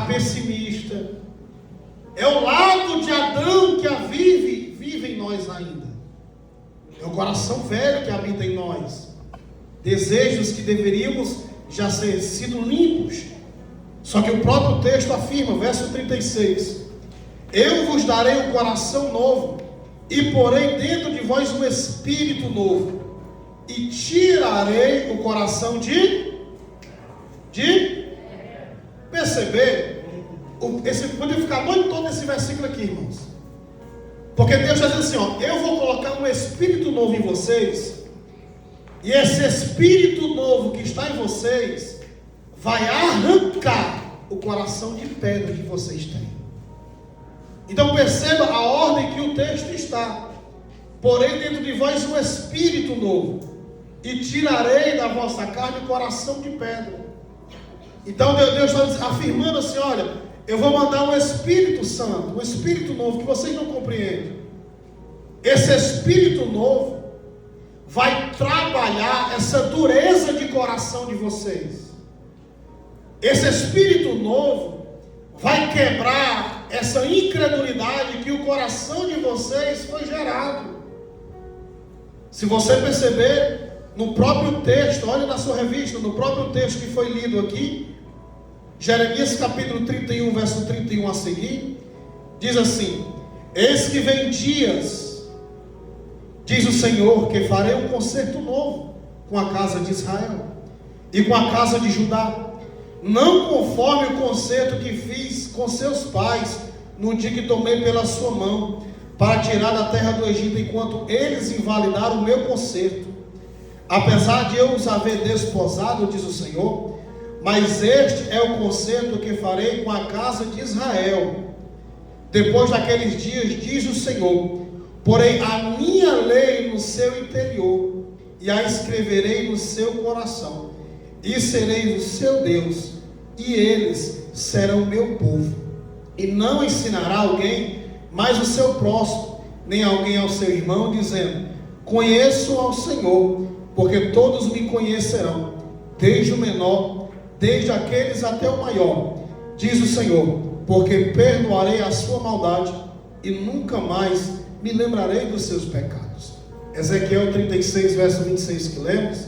pessimista. É o lado de Adão que vive em nós ainda. É o coração velho que habita em nós. Desejos que deveríamos já ter sido limpos. Só que o próprio texto afirma, verso 36: eu vos darei um coração novo, e porei dentro de vós um espírito novo, e tirarei o coração de perceber. Podia ficar a noite toda nesse versículo aqui, irmãos. Porque Deus está dizendo assim, ó, eu vou colocar um espírito novo em vocês, e esse espírito novo que está em vocês vai arrancar o coração de pedra que vocês têm. Então perceba a ordem que o texto está: porém dentro de vós um espírito novo, e tirarei da vossa carne o coração de pedra. Então Deus está afirmando assim: olha, eu vou mandar um Espírito Santo, um Espírito novo que vocês não compreendem. Esse Espírito novo vai trabalhar essa dureza de coração de vocês. Esse Espírito novo vai quebrar essa incredulidade que o coração de vocês foi gerado. Se você perceber, no próprio texto, olha na sua revista, no próprio texto que foi lido aqui, Jeremias capítulo 31, verso 31 a seguir, diz assim: eis que vem dias, diz o Senhor, que farei um concerto novo com a casa de Israel e com a casa de Judá, não conforme o concerto que fiz com seus pais no dia que tomei pela sua mão para tirar da terra do Egito, enquanto eles invalidaram o meu concerto, apesar de eu os haver desposado, diz o Senhor. Mas este é o concerto que farei com a casa de Israel depois daqueles dias, diz o Senhor: porém a minha lei no seu interior, e a escreverei no seu coração, e serei o seu Deus, e eles serão meu povo. E não ensinará alguém mais o seu próximo, nem alguém ao seu irmão, dizendo: conheço ao Senhor, porque todos me conhecerão, desde o menor, desde aqueles até o maior, diz o Senhor, porque perdoarei a sua maldade e nunca mais me lembrarei dos seus pecados. Ezequiel 36, verso 26 que lemos,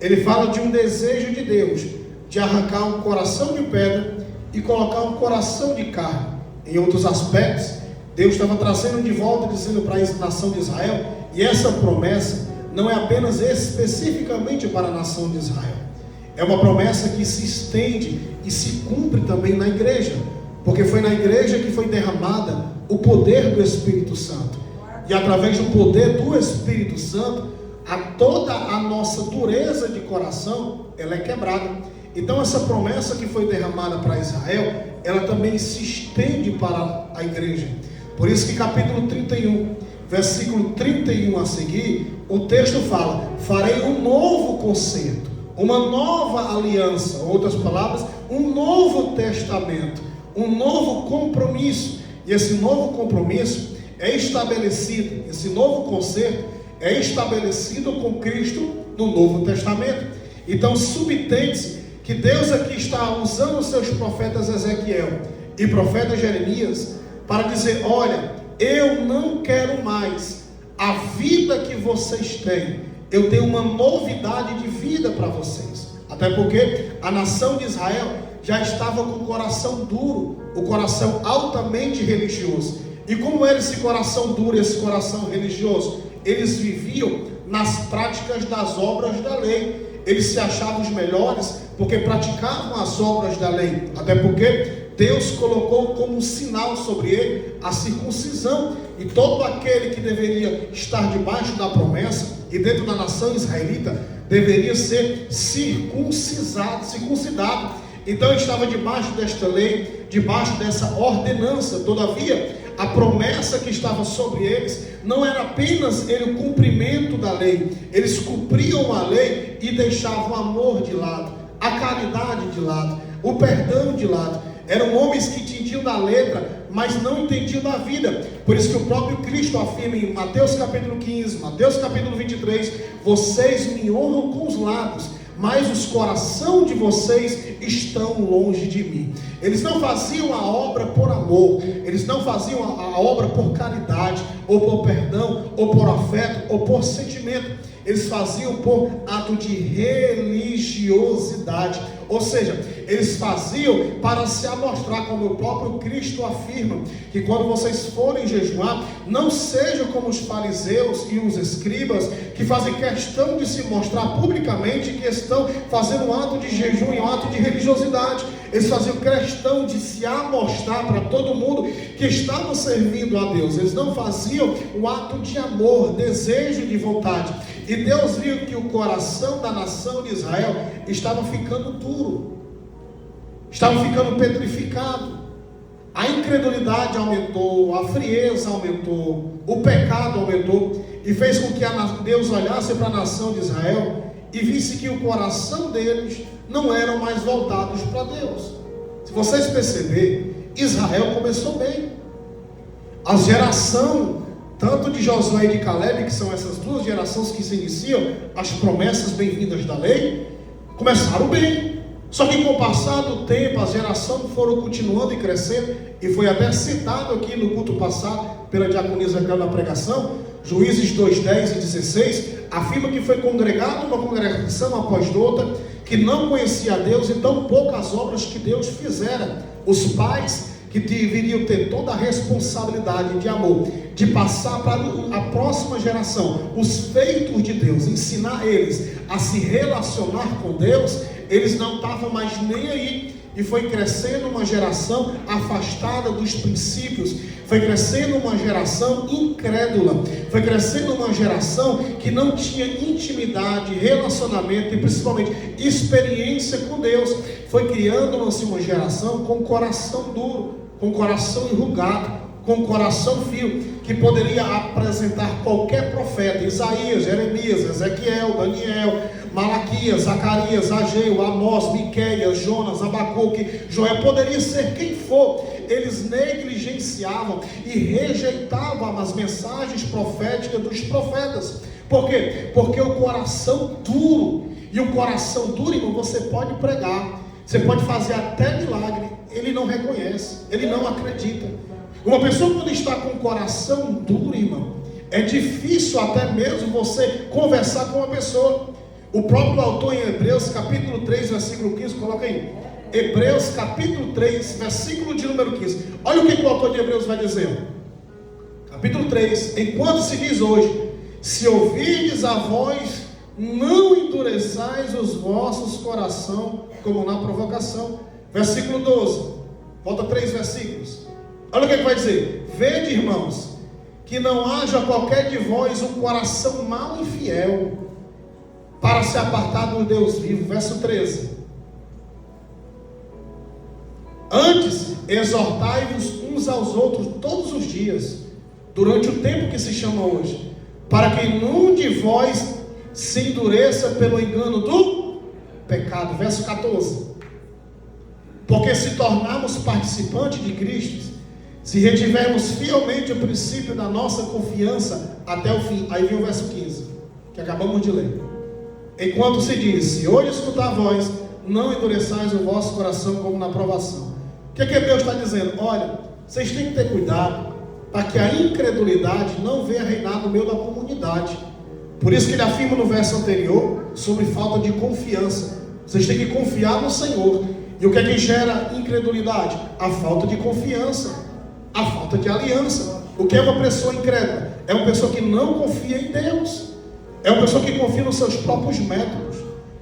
ele fala de um desejo de Deus, de arrancar um coração de pedra e colocar um coração de carne. Em outros aspectos, Deus estava trazendo de volta, dizendo para a nação de Israel, e essa promessa não é apenas especificamente para a nação de Israel, é uma promessa que se estende e se cumpre também na igreja, porque foi na igreja que foi derramada o poder do Espírito Santo, e através do poder do Espírito Santo, toda a nossa dureza de coração, ela é quebrada. Então essa promessa que foi derramada para Israel, ela também se estende para a igreja. Por isso que capítulo 31, versículo 31 a seguir, o texto fala: farei um novo concerto, uma nova aliança, outras palavras, um novo testamento, um novo compromisso. E esse novo compromisso é estabelecido, esse novo concerto é estabelecido com Cristo no Novo Testamento. Então subentende-se que Deus aqui está usando os seus profetas Ezequiel e profeta Jeremias para dizer: olha, eu não quero mais a vida que vocês têm, eu tenho uma novidade de vida para vocês. Até porque a nação de Israel já estava com o coração duro, o coração altamente religioso. E como era esse coração duro, esse coração religioso? Eles viviam nas práticas das obras da lei. Eles se achavam os melhores porque praticavam as obras da lei. Até porque Deus colocou como sinal sobre ele a circuncisão. E todo aquele que deveria estar debaixo da promessa e dentro da nação israelita deveria ser circuncidado. Então ele estava debaixo desta lei, debaixo dessa ordenança. Todavia, a promessa que estava sobre eles não era apenas o cumprimento da lei. Eles cumpriam a lei e deixavam o amor de lado, a caridade de lado, o perdão de lado. Eram homens que entendiam da letra, mas não entendiam da vida. Por isso que o próprio Cristo afirma em Mateus capítulo 15, Mateus capítulo 23, vocês me honram com os lábios, mas os corações de vocês estão longe de mim. Eles não faziam a obra por amor, eles não faziam a obra por caridade, ou por perdão, ou por afeto, ou por sentimento. Eles faziam por ato de religiosidade. Ou seja, eles faziam para se amostrar, como o próprio Cristo afirma, que quando vocês forem jejuar, não sejam como os fariseus e os escribas, que fazem questão de se mostrar publicamente que estão fazendo um ato de jejum e um ato de religiosidade. Eles faziam questão de se amostrar para todo mundo que estavam servindo a Deus. Eles não faziam um ato de amor, desejo de vontade. E Deus viu que o coração da nação de Israel estava ficando duro, estava ficando petrificado. A incredulidade aumentou, a frieza aumentou, o pecado aumentou, e fez com que Deus olhasse para a nação de Israel e visse que o coração deles não eram mais voltados para Deus. Se vocês perceberem, Israel começou bem. A geração tanto de Josué e de Caleb, que são essas duas gerações que se iniciam as promessas bem-vindas da lei, começaram bem. Só que com o passar do tempo, as gerações foram continuando e crescendo, e foi até citado aqui no culto passado pela diaconisa na pregação, Juízes 2, 10 e 16, afirma que foi congregado uma congregação após outra, que não conhecia a Deus, e tão poucas obras que Deus fizera. Os pais que deveriam ter toda a responsabilidade de amor, de passar para a próxima geração os feitos de Deus, ensinar eles a se relacionar com Deus, eles não estavam mais nem aí. E foi crescendo uma geração afastada dos princípios, foi crescendo uma geração incrédula, foi crescendo uma geração que não tinha intimidade, relacionamento e principalmente experiência com Deus. Foi criando-se uma geração com coração duro, com coração enrugado, com coração frio, que poderia apresentar qualquer profeta: Isaías, Jeremias, Ezequiel, Daniel, Malaquias, Zacarias, Ageu, Amós, Miqueias, Jonas, Abacuque, Joel, poderia ser quem for. Eles negligenciavam e rejeitavam as mensagens proféticas dos profetas. Por quê? Porque o coração duro, e o coração duro, irmão, você pode pregar, você pode fazer até milagre, ele não reconhece, ele não acredita. Uma pessoa quando está com o coração duro, irmão, é difícil até mesmo você conversar com uma pessoa. O próprio autor em Hebreus capítulo 3, versículo 15, coloca aí, Hebreus capítulo 3, versículo de número 15. Olha o que o autor de Hebreus vai dizer. Capítulo 3, enquanto se diz hoje: se ouvirdes a voz, não endureçais os vossos coração como na provocação. Versículo 12, volta 3 versículos. Olha o que vai dizer: vede, irmãos, que não haja qualquer de vós um coração mau e fiel, para se apartar do Deus vivo. Verso 13: antes exortai-vos uns aos outros todos os dias, durante o tempo que se chama hoje, para que nenhum de vós se endureça pelo engano do pecado. Verso 14: porque se tornarmos participantes de Cristo, se retivermos fielmente o princípio da nossa confiança até o fim. Aí vem o verso 15, que acabamos de ler. Enquanto se diz: se hoje escutar a voz, não endureçais o vosso coração como na provação. O que Deus está dizendo? Olha, vocês têm que ter cuidado para que a incredulidade não venha reinar no meio da comunidade. Por isso que ele afirma no verso anterior sobre falta de confiança. Vocês têm que confiar no Senhor. E o que é que gera incredulidade? A falta de confiança, a falta de aliança. O que é uma pessoa incrédula? É uma pessoa que não confia em Deus, é uma pessoa que confia nos seus próprios métodos,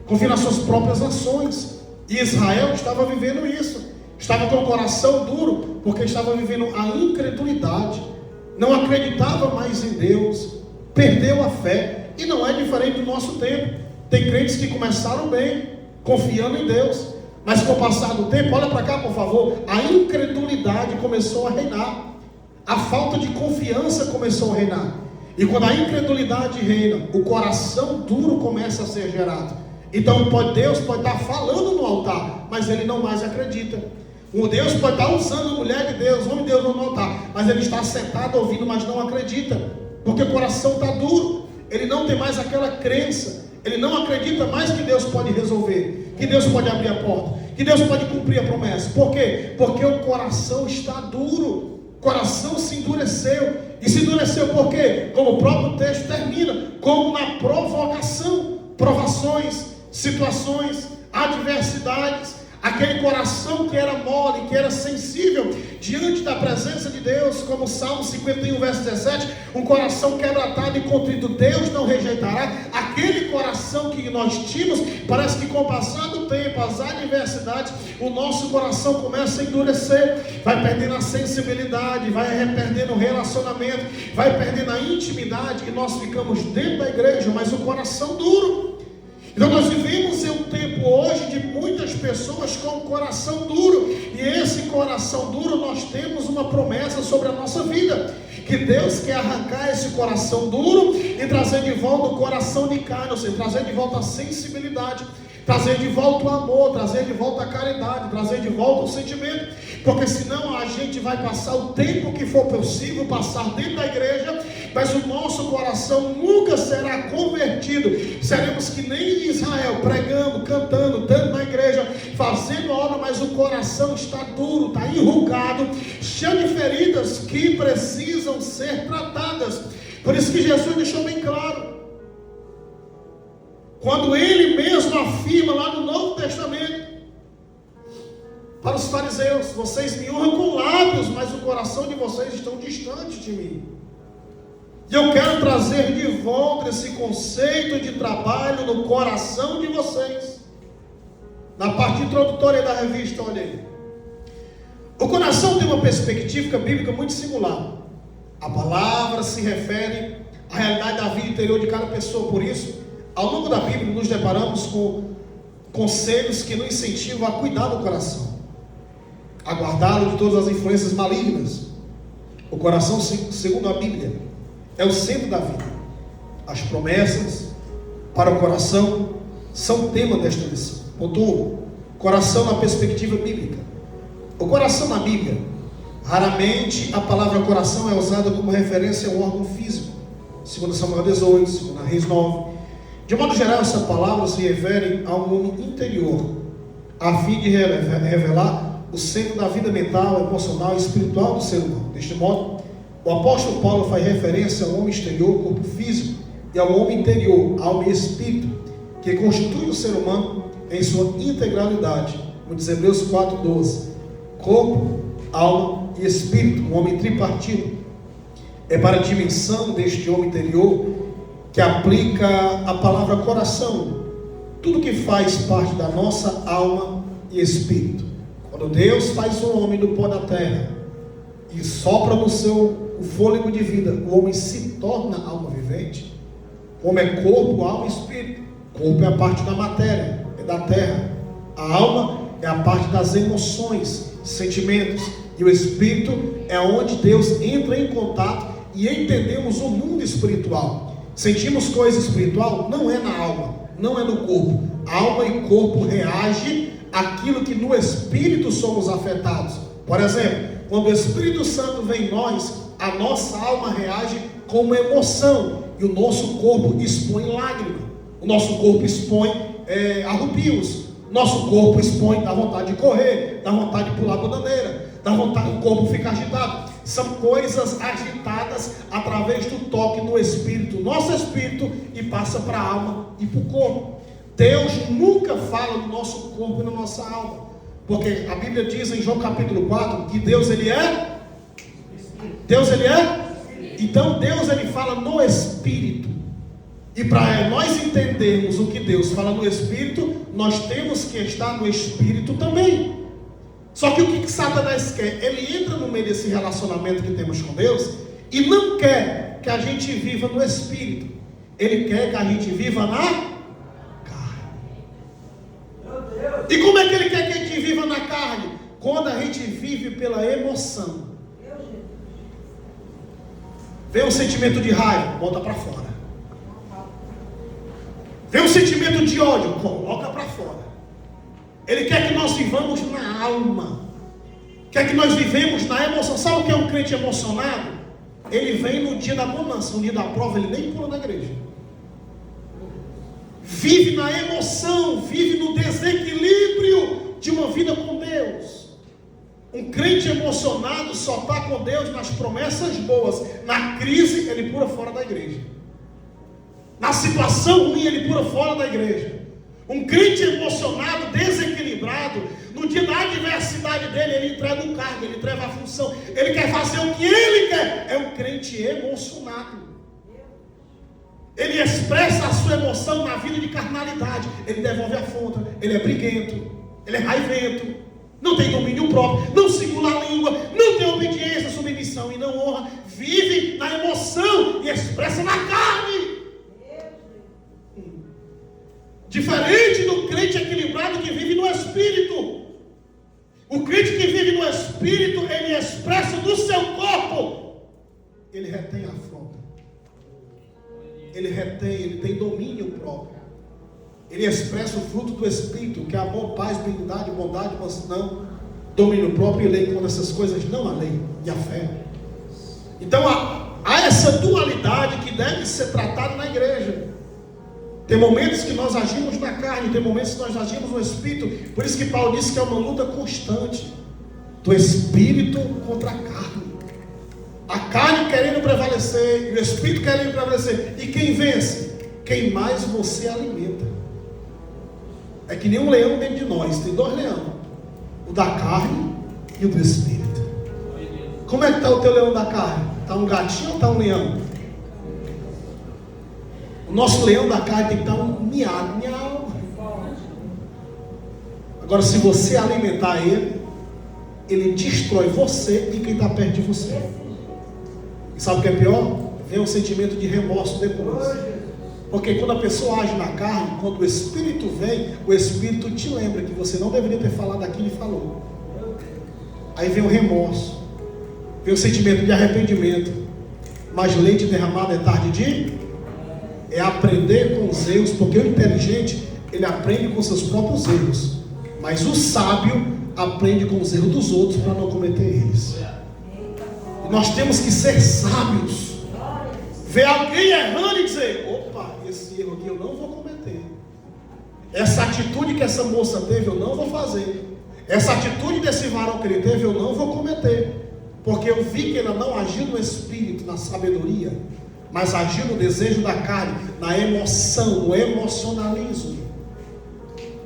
confia nas suas próprias ações. E Israel estava vivendo isso, estava com o coração duro, porque estava vivendo a incredulidade, não acreditava mais em Deus, perdeu a fé. E não é diferente do nosso tempo. Tem crentes que começaram bem, confiando em Deus, mas com o passar do tempo, olha para cá por favor, a incredulidade começou a reinar, a falta de confiança começou a reinar. E quando a incredulidade reina, o coração duro começa a ser gerado. Então Deus pode estar falando no altar, mas ele não mais acredita. O Deus pode estar usando a mulher de Deus, o homem de Deus no altar, mas ele está sentado ouvindo, mas não acredita, porque o coração está duro. Ele não tem mais aquela crença, Ele não acredita mais que Deus pode resolver, que Deus pode abrir a porta, que Deus pode cumprir a promessa. Por quê? Porque o coração está duro, o coração se endureceu. E se endureceu por quê? Como o próprio texto termina, como na provocação, provações, situações, adversidades. Aquele coração que era mole, que era sensível diante da presença de Deus, como o Salmo 51, verso 17, um coração quebrantado e contrito, Deus não rejeitará. Aquele coração que nós tínhamos, parece que com o passar do tempo, as adversidades, o nosso coração começa a endurecer, vai perdendo a sensibilidade, vai perdendo o relacionamento, vai perdendo a intimidade, que nós ficamos dentro da igreja, mas o coração duro. Então nós vivemos em um tempo hoje de muitas pessoas com o coração duro, e esse coração duro nós temos uma promessa sobre a nossa vida, que Deus quer arrancar esse coração duro e trazer de volta o coração de carne, ou seja, trazer de volta a sensibilidade, trazer de volta o amor, trazer de volta a caridade, trazer de volta o sentimento, porque senão a gente vai passar o tempo que for possível passar dentro da igreja, mas o nosso coração nunca será convertido. Seremos que nem Israel, pregando, cantando, dentro da igreja, fazendo a obra, mas o coração está duro, está enrugado, cheio de feridas que precisam ser tratadas. Por isso que Jesus deixou bem claro, quando ele mesmo afirma lá no Novo Testamento para os fariseus: vocês me honram com lábios, mas o coração de vocês estão distante de mim. E eu quero trazer de volta esse conceito de trabalho no coração de vocês. Na parte introdutória da revista, olha aí. O coração tem uma perspectiva bíblica muito singular. A palavra se refere à realidade da vida interior de cada pessoa. Por isso, ao longo da Bíblia, nos deparamos com conselhos que nos incentivam a cuidar do coração, a guardá-lo de todas as influências malignas. O coração, segundo a Bíblia, é o centro da vida. As promessas para o coração são tema desta lição. Ponto 1. Coração na perspectiva bíblica. O coração na Bíblia, raramente a palavra coração é usada como referência a um órgão físico. 2 Samuel 18, 2 Reis 9. De modo geral, essa palavra se refere a um homem interior, a fim de revelar o centro da vida mental, emocional e espiritual do ser humano. Deste modo, o apóstolo Paulo faz referência ao homem exterior, corpo físico, e ao homem interior, alma e espírito, que constitui o ser humano em sua integralidade. Como diz Hebreus 4:12, corpo, alma e espírito, um homem tripartido. É para a dimensão deste homem interior que aplica a palavra coração, tudo que faz parte da nossa alma e espírito. Quando Deus faz o homem do pó da terra e sopra no seu o fôlego de vida, o homem se torna alma vivente. O homem é corpo, alma e espírito. O corpo é a parte da matéria, é da terra. A alma é a parte das emoções, sentimentos. E o espírito é onde Deus entra em contato e entendemos o mundo espiritual. Sentimos coisa espiritual? Não é na alma, não é no corpo. Alma e corpo reagem àquilo que no espírito somos afetados. Por exemplo, quando o Espírito Santo vem em nós, a nossa alma reage com uma emoção, e o nosso corpo expõe lágrima, o nosso corpo expõe arrupios, nosso corpo expõe, dá vontade de correr, dá vontade de pular a bananeira, dá vontade, o corpo fica agitado. São coisas agitadas através do toque no espírito, nosso espírito, e passa para a alma e para o corpo. Deus nunca fala no nosso corpo e na nossa alma, porque a Bíblia diz em João capítulo 4 que Deus ele é. Deus ele é? Então Deus ele fala no espírito. E para nós entendermos o que Deus fala no espírito, nós temos que estar no espírito também. Só que o que Satanás quer? Ele entra no meio desse relacionamento que temos com Deus e não quer que a gente viva no espírito. Ele quer que a gente viva na carne. E como é que ele quer que a gente viva na carne? Quando a gente vive pela emoção. Vem um sentimento de raiva, bota para fora. Vem um sentimento de ódio, coloca para fora. Ele quer que nós vivamos na alma, quer que nós vivemos na emoção. Sabe o que é um crente emocionado? Ele vem no dia da bonança, no dia da prova, ele nem pula na igreja. vive na emoção, vive no desequilíbrio de uma vida com Deus. Um crente emocionado só está com Deus nas promessas boas. Na crise, ele pula fora da igreja. Na situação ruim, ele pula fora da igreja. Um crente emocionado, desequilibrado, no dia da adversidade dele, ele entrega o cargo, ele entrega a função, ele quer fazer o que ele quer. É um crente emocionado. Ele expressa a sua emoção na vida de carnalidade. Ele devolve a afronta, ele é briguento, ele é raivento, não tem domínio próprio, não segura a língua, não tem obediência, submissão e não honra. Vive na emoção e expressa na carne. Diferente do crente equilibrado que vive no Espírito. O crente que vive no Espírito, ele expressa do seu corpo. Ele retém a afronta. Ele tem domínio próprio. Ele expressa o fruto do Espírito, que é amor, paz, benignidade, bondade, mansidão, domínio próprio e lei. Quando essas coisas não há lei e a fé. Então há essa dualidade que deve ser tratada na igreja. Tem momentos que nós agimos na carne, tem momentos que nós agimos no Espírito. Por isso que Paulo disse que é uma luta constante do Espírito contra a carne. A carne querendo prevalecer e o Espírito querendo prevalecer. E quem vence? Quem mais você alimenta. É que nem um leão dentro de nós. Tem dois leões: o da carne e o do Espírito. Como é que está o teu leão da carne? Está um gatinho ou está um leão? O nosso leão da carne tem que estar um miado, miau. Agora, se você alimentar ele, ele destrói você e quem está perto de você. E sabe o que é pior? Vem um sentimento de remorso depois. Porque quando a pessoa age na carne, quando o Espírito vem, o Espírito te lembra que você não deveria ter falado aquilo e falou. Aí vem o remorso, vem o sentimento de arrependimento. Mas leite derramado é tarde de... É aprender com os erros, porque o inteligente, ele aprende com seus próprios erros, mas o sábio aprende com os erros dos outros para não cometer eles. E nós temos que ser sábios. Ver alguém errando e dizer: opa, esse erro aqui eu não vou cometer. Essa atitude que essa moça teve eu não vou fazer. Essa atitude desse varão que ele teve eu não vou cometer, porque eu vi que ele não agiu no Espírito, na sabedoria, mas agiu no desejo da carne, na emoção, no emocionalismo.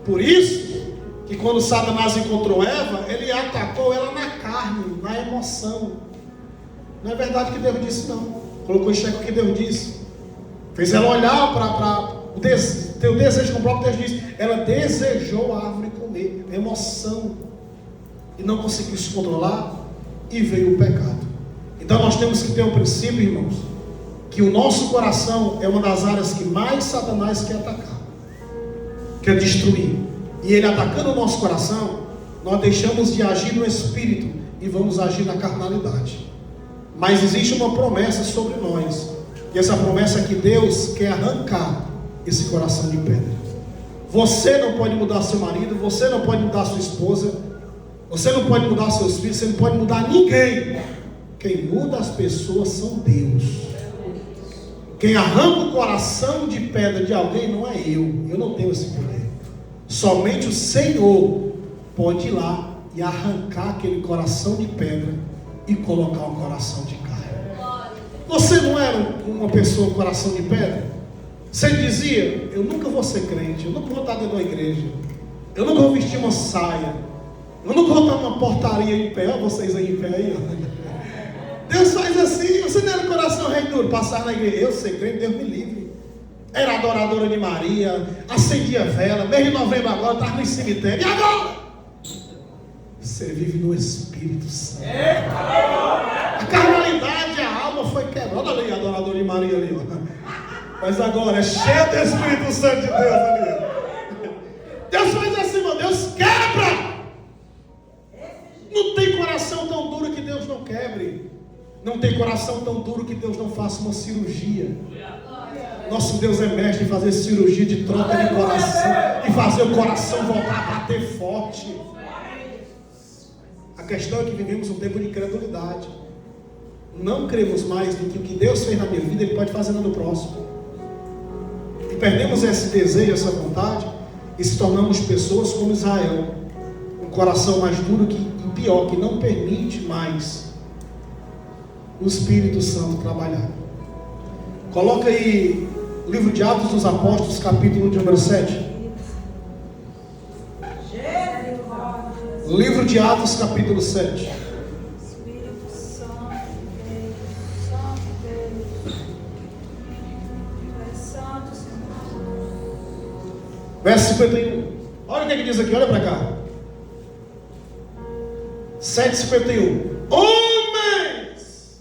Por isso que quando Satanás encontrou Eva, ele atacou ela na carne, na emoção. Não é verdade o que Deus disse, não. Colocou em xeque o que Deus disse. Fez ela olhar para o teu desejo, como o próprio Deus disse. Ela desejou a árvore comer, emoção, e não conseguiu se controlar, e veio o pecado. Então nós temos que ter um princípio, irmãos, que o nosso coração é uma das áreas que mais Satanás quer atacar, quer destruir. E ele atacando o nosso coração, nós deixamos de agir no Espírito e vamos agir na carnalidade. Mas existe uma promessa sobre nós, e essa promessa é que Deus quer arrancar esse coração de pedra. Você não pode mudar seu marido, você não pode mudar sua esposa, você não pode mudar seus filhos, você não pode mudar ninguém. Quem muda as pessoas são Deus. Quem arranca o coração de pedra de alguém não é eu não tenho esse poder. Somente o Senhor pode ir lá e arrancar aquele coração de pedra e colocar um coração de carne. Você não era uma pessoa com coração de pedra? Você dizia: eu nunca vou ser crente, eu nunca vou estar dentro de uma igreja, eu nunca vou vestir uma saia, eu nunca vou estar numa portaria em pé. Olha vocês aí em pé aí, ó. Deus faz assim. Você não era coração rei duro, passar na igreja. Eu sei crente, Deus me livre. Era adoradora de Maria, acendia vela, mês de novembro agora, estava no cemitério. E agora? Você vive no Espírito Santo. A carnalidade, a alma foi quebrada. Olha ali, a adoradora de Maria ali, ó. Mas agora é cheio do Espírito Santo de Deus ali. Deus faz assim, meu Deus quebra. Não tem coração tão duro que Deus não quebre. Não tem coração tão duro que Deus não faça uma cirurgia. Nosso Deus é mestre em fazer cirurgia de troca de coração e fazer o coração voltar a bater forte. A questão é que vivemos um tempo de incredulidade. Não cremos mais no que o que Deus fez na minha vida, Ele pode fazer no próximo. perdemos esse desejo, essa vontade, e se tornamos pessoas como Israel, um coração mais duro e pior, que não permite mais o Espírito Santo trabalhar. Coloca aí o livro de Atos dos Apóstolos, capítulo de número 7. Livro de Atos, capítulo 7. Verso 51. Olha o que diz aqui, olha para cá. 7:51. Homens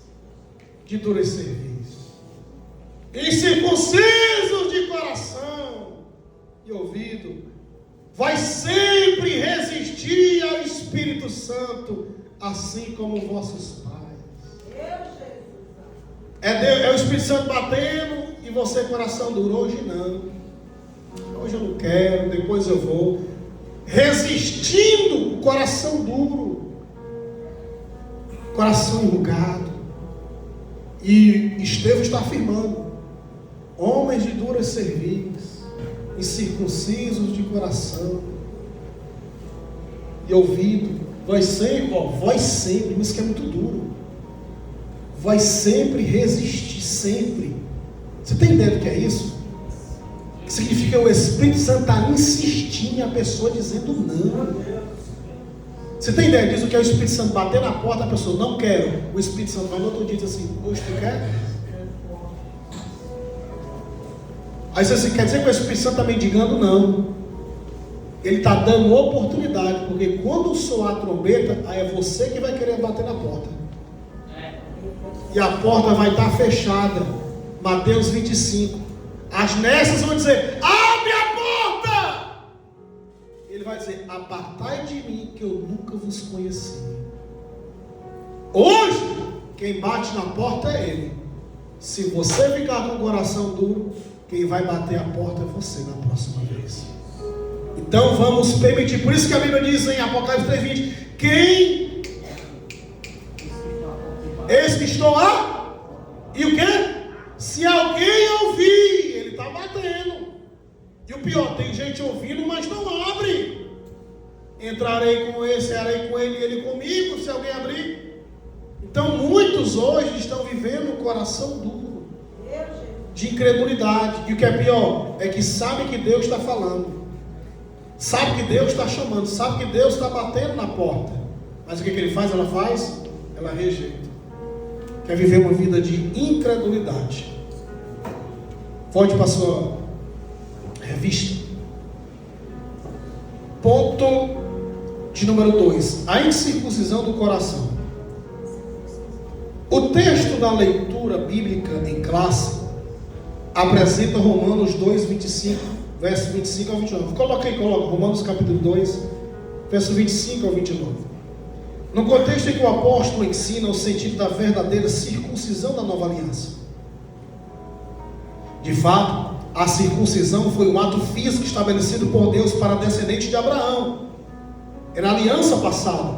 de duro e serviço, incircuncisos de coração e ouvido, vai sempre resistir ao Espírito Santo, assim como vossos pais. É o Espírito Santo batendo e você coração duro. Hoje não, hoje eu não quero, depois eu vou. Resistindo, coração duro, coração enrugado. E Estevão está afirmando: homens de dura cerviz, incircuncisos de coração e ouvido, vai sempre, mas que é muito duro, vai sempre resistir, sempre. Você tem ideia do que é isso? Que significa o Espírito Santo está insistindo e a pessoa dizendo não. Você tem ideia disso? Que é o Espírito Santo bater na porta, a pessoa não quero. O Espírito Santo vai no outro dia e diz assim: hoje tu quer? Aí você quer dizer que o Espírito Santo está mendigando? Não. Ele está dando oportunidade, porque quando soar a trombeta, aí é você que vai querer bater na porta. E a porta vai estar fechada. Mateus 25. As nessas vão dizer: abre a porta! Ele vai dizer: apartai de mim, que eu nunca vos conheci. Hoje, quem bate na porta é Ele. Se você ficar com o coração duro, quem vai bater a porta é você na próxima vez. Então vamos permitir. Por isso que a Bíblia diz em Apocalipse 3:20: quem? Eis que estou lá. E o que? Se alguém ouvir, ele está batendo. E o pior, tem gente ouvindo, mas não abre. Entrarei com esse, cearei com ele e ele comigo, se alguém abrir. Então muitos hoje estão vivendo um coração duro, de incredulidade. E o que é pior, é que sabe que Deus está falando, sabe que Deus está chamando, sabe que Deus está batendo na porta, mas o que ele faz? Ela rejeita. Quer viver uma vida de incredulidade. Volte para a sua revista. Ponto de número 2: a incircuncisão do coração. O texto da leitura bíblica em classe apresenta Romanos 2:25, verso 25 ao 29. Coloca Romanos capítulo 2, verso 25 ao 29. No contexto em que o apóstolo ensina o sentido da verdadeira circuncisão da nova aliança. De fato, a circuncisão foi um ato físico estabelecido por Deus para descendente de Abraão. Era a aliança passada.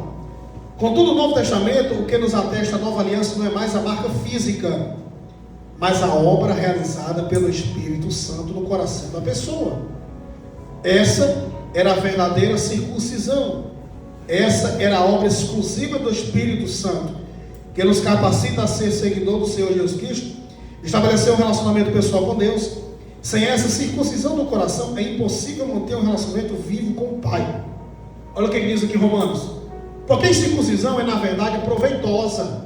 Contudo, no Novo Testamento, o que nos atesta a nova aliança não é mais a marca física, mas a obra realizada pelo Espírito Santo no coração da pessoa. Essa era a verdadeira circuncisão. Essa era a obra exclusiva do Espírito Santo, que nos capacita a ser seguidor do Senhor Jesus Cristo, estabelecer um relacionamento pessoal com Deus. Sem essa circuncisão do coração, é impossível manter um relacionamento vivo com o Pai. Olha o que ele diz aqui em Romanos: porque a circuncisão é na verdade proveitosa,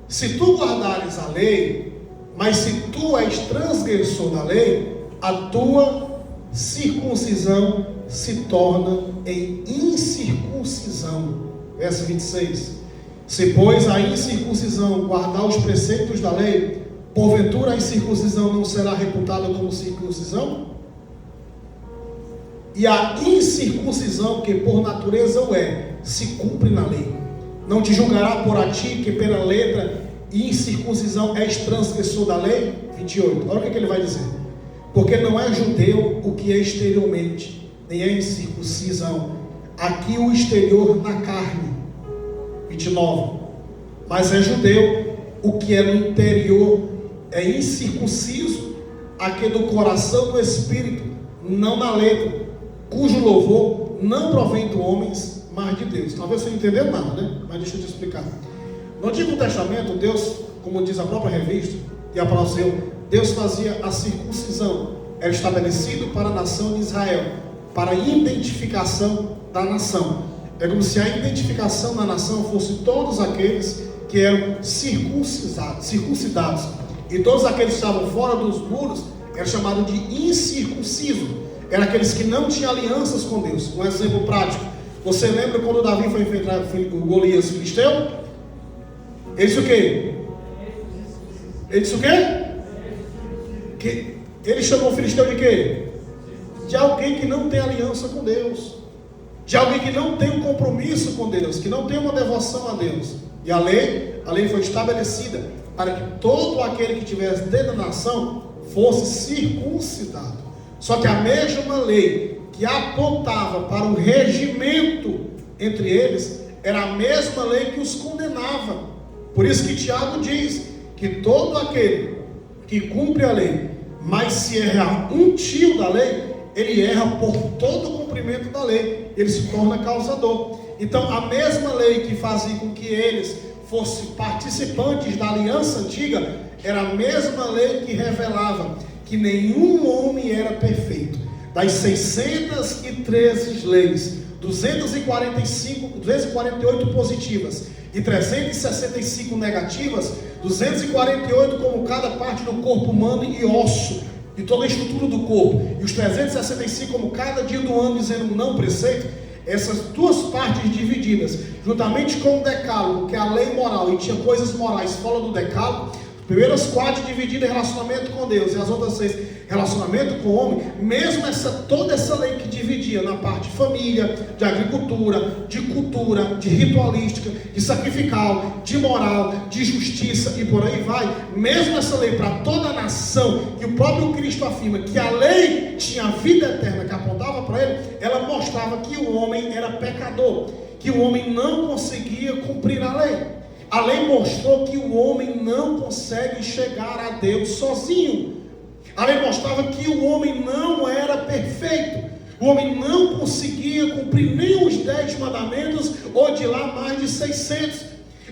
se tu guardares a lei, mas se tu és transgressor da lei, a tua circuncisão se torna em incircuncisão. Verso 26. Se pois a incircuncisão guardar os preceitos da lei, porventura a incircuncisão não será reputada como circuncisão? E a incircuncisão, que por natureza o é, se cumpre na lei. Não te julgará por a ti, que pela letra e incircuncisão és transgressor da lei? 28. Olha o que ele vai dizer: porque não é judeu o que é exteriormente, nem é incircuncisão aqui o exterior na carne. 29. Mas é judeu o que é no interior, é incircunciso a que do coração do Espírito, não na letra, cujo louvor não provém de homens, mas de Deus. Talvez você não entendeu nada, né? Mas deixa eu te explicar. No Antigo Testamento, Deus, como diz a própria revista, e a palavra do Senhor, Deus fazia a circuncisão. Era estabelecido para a nação de Israel, para a identificação da nação. É como se a identificação da nação fosse todos aqueles que eram circuncidados. E todos aqueles que estavam fora dos muros eram chamados de incircunciso. Eram aqueles que não tinham alianças com Deus. Um exemplo prático. Você lembra quando Davi foi enfrentar o Golias filisteu? Ele disse o quê? Ele disse o quê? Que ele chamou o filisteu de quê? De alguém que não tem aliança com Deus. De alguém que não tem um compromisso com Deus, que não tem uma devoção a Deus. E a lei foi estabelecida para que todo aquele que tivesse dentro da nação fosse circuncidado. Só que a mesma lei que apontava para o regimento entre eles, era a mesma lei que os condenava. Por isso que Tiago diz que todo aquele que cumpre a lei, mas se errar um tio da lei, ele erra por todo o cumprimento da lei, ele se torna causador. Então a mesma lei que fazia com que eles fossem participantes da aliança antiga, era a mesma lei que revelava que nenhum homem era perfeito. Das 613 leis, 248 positivas e 365 negativas, 248 como cada parte do corpo humano e osso, e toda a estrutura do corpo, e os 365 como cada dia do ano dizendo não preceito. Essas duas partes divididas, juntamente com o decálogo, que é a lei moral, e tinha coisas morais fora do decálogo, as primeiras 4 divididas em relacionamento com Deus, e as outras 6 relacionamento com o homem. Mesmo toda essa lei que dividia na parte de família, de agricultura, de cultura, de ritualística, de sacrificial, de moral, de justiça e por aí vai, mesmo essa lei para toda a nação, que o próprio Cristo afirma que a lei tinha vida eterna, que apontava para ele, ela mostrava que o homem era pecador, que o homem não conseguia cumprir a lei. A lei mostrou que o homem não consegue chegar a Deus sozinho. A lei mostrava que o homem não era perfeito. O homem não conseguia cumprir nem os 10 mandamentos, ou de lá mais de 600.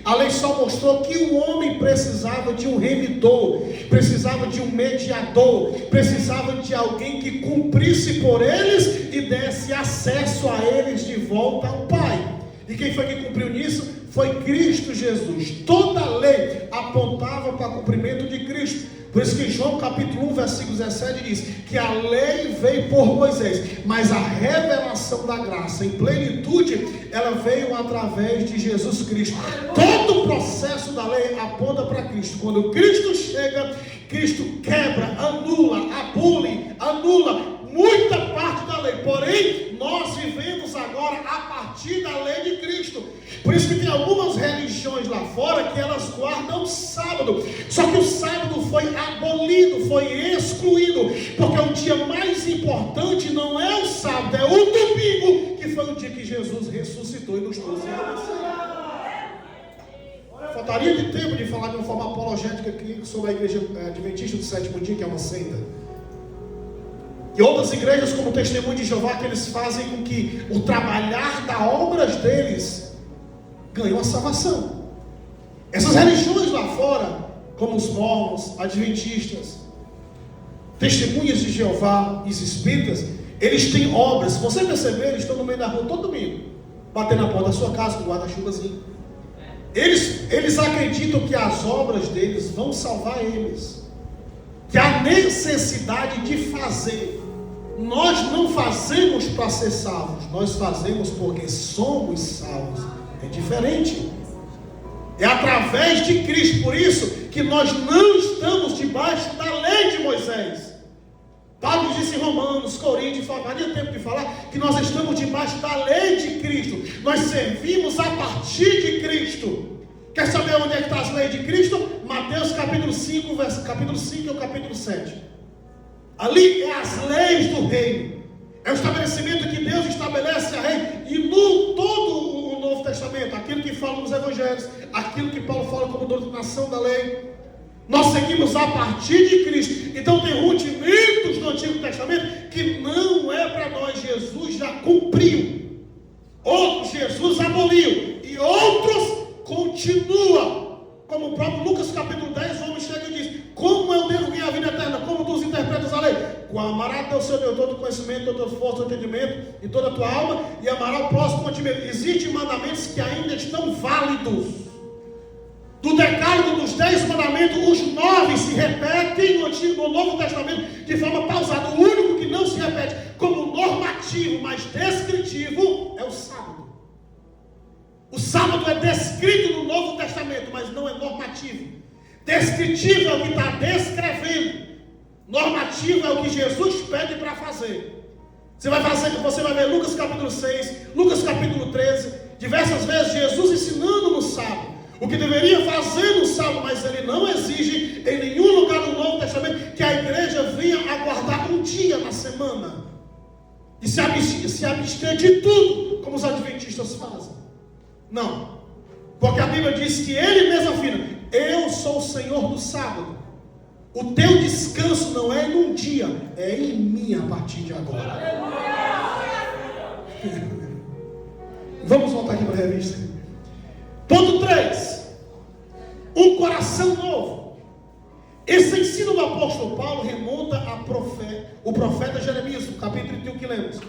A lei só mostrou que o homem precisava de um remidor, precisava de um mediador, precisava de alguém que cumprisse por eles e desse acesso a eles de volta ao Pai. E quem foi que cumpriu nisso? Foi Cristo Jesus. Toda a lei apontava para o cumprimento de Cristo. Por isso que João capítulo 1, versículo 17 diz que a lei veio por Moisés, mas a revelação da graça em plenitude, ela veio através de Jesus Cristo. Todo o processo da lei aponta para Cristo. Quando Cristo chega, Cristo quebra, anula, abole, anula muita parte da lei. Porém, nós vivemos agora a partir da lei de Cristo. Por isso que tem algumas religiões lá fora que elas guardam o sábado. Só que o sábado foi abolido, foi excluído, porque o dia mais importante não é o sábado, é o domingo, que foi o dia que Jesus ressuscitou e nos trouxe a missão. Faltaria de tempo de falar de uma forma apologética aqui sobre a igreja adventista do sétimo dia, que é uma seita. E outras igrejas, como o Testemunho de Jeová, que eles fazem com que o trabalhar das obras deles ganhe a salvação. Essas religiões lá fora, como os mormons, adventistas, Testemunhas de Jeová e os espíritas, eles têm obras. Se você perceber, eles estão no meio da rua todo domingo, batendo na porta da sua casa com guarda-chuvazinho. Eles acreditam que as obras deles vão salvar eles, que há necessidade de fazer. Nós não fazemos para ser salvos, nós fazemos porque somos salvos. É diferente. É através de Cristo. Por isso que nós não estamos debaixo da lei de Moisés. Paulo disse em Romanos, Coríntios, faria tempo de falar que nós estamos debaixo da lei de Cristo. Nós servimos a partir de Cristo. Quer saber onde é que está as leis de Cristo? Mateus capítulo 5, capítulo 5 e o capítulo 7. Ali é as leis do reino. É o estabelecimento que Deus estabelece a reino. E no todo o Novo Testamento, aquilo que fala nos evangelhos, aquilo que Paulo fala como doutrinação da lei, Nós seguimos a partir de Cristo. Então tem rudimentos do Antigo Testamento que não é para nós. Jesus já cumpriu. Outros Jesus aboliu. E outros continua. Como o próprio Lucas capítulo 10, o homem chega e diz: como eu devo ganhar a vida eterna? Como tu interpretas a lei? Com amarás teu Senhor, todo conhecimento, toda força, todo entendimento e toda a tua alma, e amarás o próximo como a ti mesmo. Existem mandamentos que ainda estão válidos. Do decálogo dos 10 mandamentos, os 9 se repetem no Novo Testamento de forma pausada. O único que não se repete como normativo, mas descritivo, é o sábado. O sábado é descrito no Novo Testamento, mas não é normativo. Descritivo é o que está descrevendo. Normativo é o que Jesus pede para fazer. Você vai ver Lucas capítulo 6, Lucas capítulo 13, diversas vezes Jesus ensinando no sábado o que deveria fazer no sábado, mas ele não exige em nenhum lugar do Novo Testamento que a igreja venha aguardar um dia na semana e se abster de tudo, como os adventistas fazem. Não, porque a Bíblia diz que ele mesmo afirma: eu sou o Senhor do sábado. O teu descanso não é em um dia, é em mim a partir de agora. Vamos voltar aqui para a revista. Ponto 3. Um coração novo. Esse ensino do apóstolo Paulo remonta o profeta Jeremias, no capítulo 31 que lemos,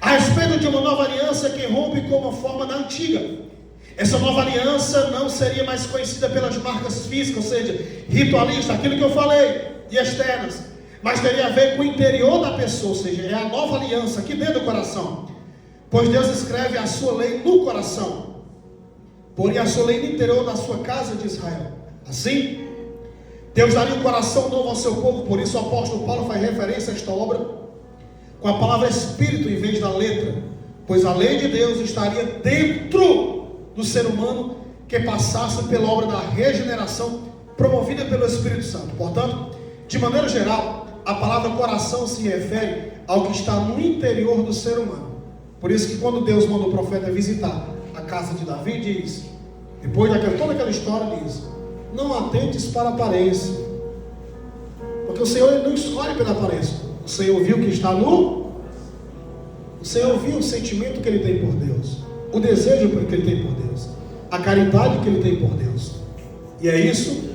a respeito de uma nova aliança que rompe com uma forma da antiga. Essa nova aliança não seria mais conhecida pelas marcas físicas, ou seja, ritualista, aquilo que eu falei, e externas, mas teria a ver com o interior da pessoa, ou seja, é a nova aliança aqui dentro do coração, pois Deus escreve a sua lei no coração, porém a sua lei no interior da sua casa de Israel. Assim, Deus daria um coração novo ao seu povo. Por isso o apóstolo Paulo faz referência a esta obra com a palavra Espírito em vez da letra, pois a lei de Deus estaria dentro do ser humano que passasse pela obra da regeneração promovida pelo Espírito Santo. Portanto, de maneira geral, a palavra coração se refere ao que está no interior do ser humano. Por isso que quando Deus manda o profeta visitar a casa de Davi, diz, depois de toda aquela história, diz: não atentes para a aparência, porque o Senhor ele não escolhe pela aparência. O Senhor viu o que está no... O Senhor viu o sentimento que ele tem por Deus, o desejo que ele tem por Deus, a caridade que ele tem por Deus. E é isso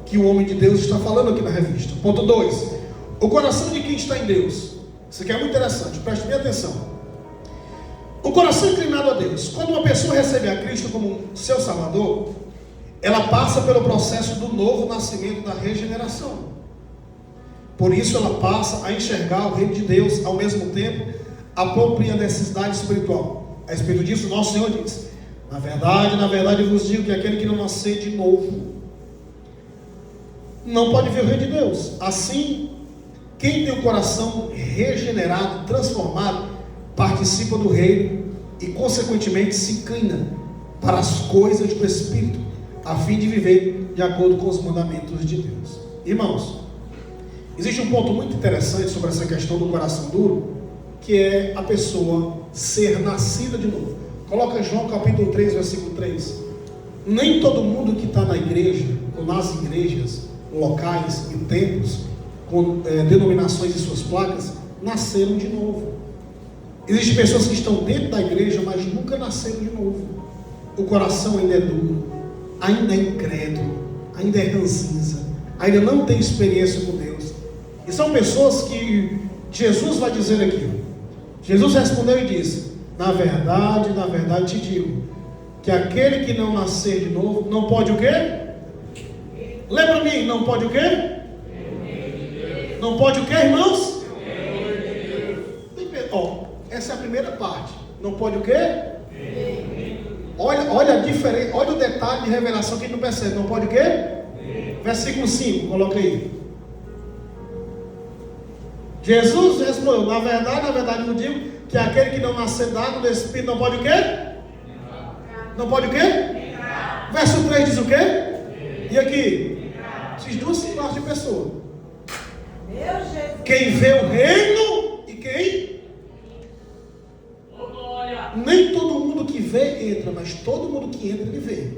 que o homem de Deus está falando aqui na revista. Ponto 2. O coração de quem está em Deus. Isso aqui é muito interessante, preste bem atenção. O coração inclinado a Deus. Quando uma pessoa recebe a Cristo como seu Salvador, ela passa pelo processo do novo nascimento, da regeneração. Por isso ela passa a enxergar o reino de Deus, ao mesmo tempo apropria a necessidade espiritual. A respeito disso, nosso Senhor diz: na verdade vos digo que aquele que não nascer de novo não pode ver o reino de Deus. Assim, quem tem o coração regenerado, transformado, participa do reino e consequentemente se inclina para as coisas do Espírito, a fim de viver de acordo com os mandamentos de Deus. Irmãos, existe um ponto muito interessante sobre essa questão do coração duro, que é a pessoa ser nascida de novo. Coloca João capítulo 3, versículo 3. Nem todo mundo que está na igreja, ou nas igrejas, locais e templos, com denominações e suas placas, nasceram de novo. Existem pessoas que estão dentro da igreja, mas nunca nasceram de novo. O coração ainda é duro, ainda é incrédulo, ainda é ranzinza, ainda não tem experiência com Deus. E são pessoas que Jesus vai dizer aqui. Jesus respondeu e disse: na verdade te digo, que aquele que não nascer de novo, não pode o quê? Lembra mim, não pode o quê? Não pode o quê, irmãos? Essa é a primeira parte. Não pode o quê? Olha a diferença, olha o detalhe de revelação que a gente não percebe. Não pode o quê? Versículo 5, coloca aí. Jesus respondeu: na verdade eu digo que aquele que não nascer da água do Espírito não pode o quê? Não pode o quê? Verso 3 diz o quê? E aqui? Diz duas classes de pessoa. Quem vê o reino e quem? Nem todo mundo que vê entra, mas todo mundo que entra ele vê.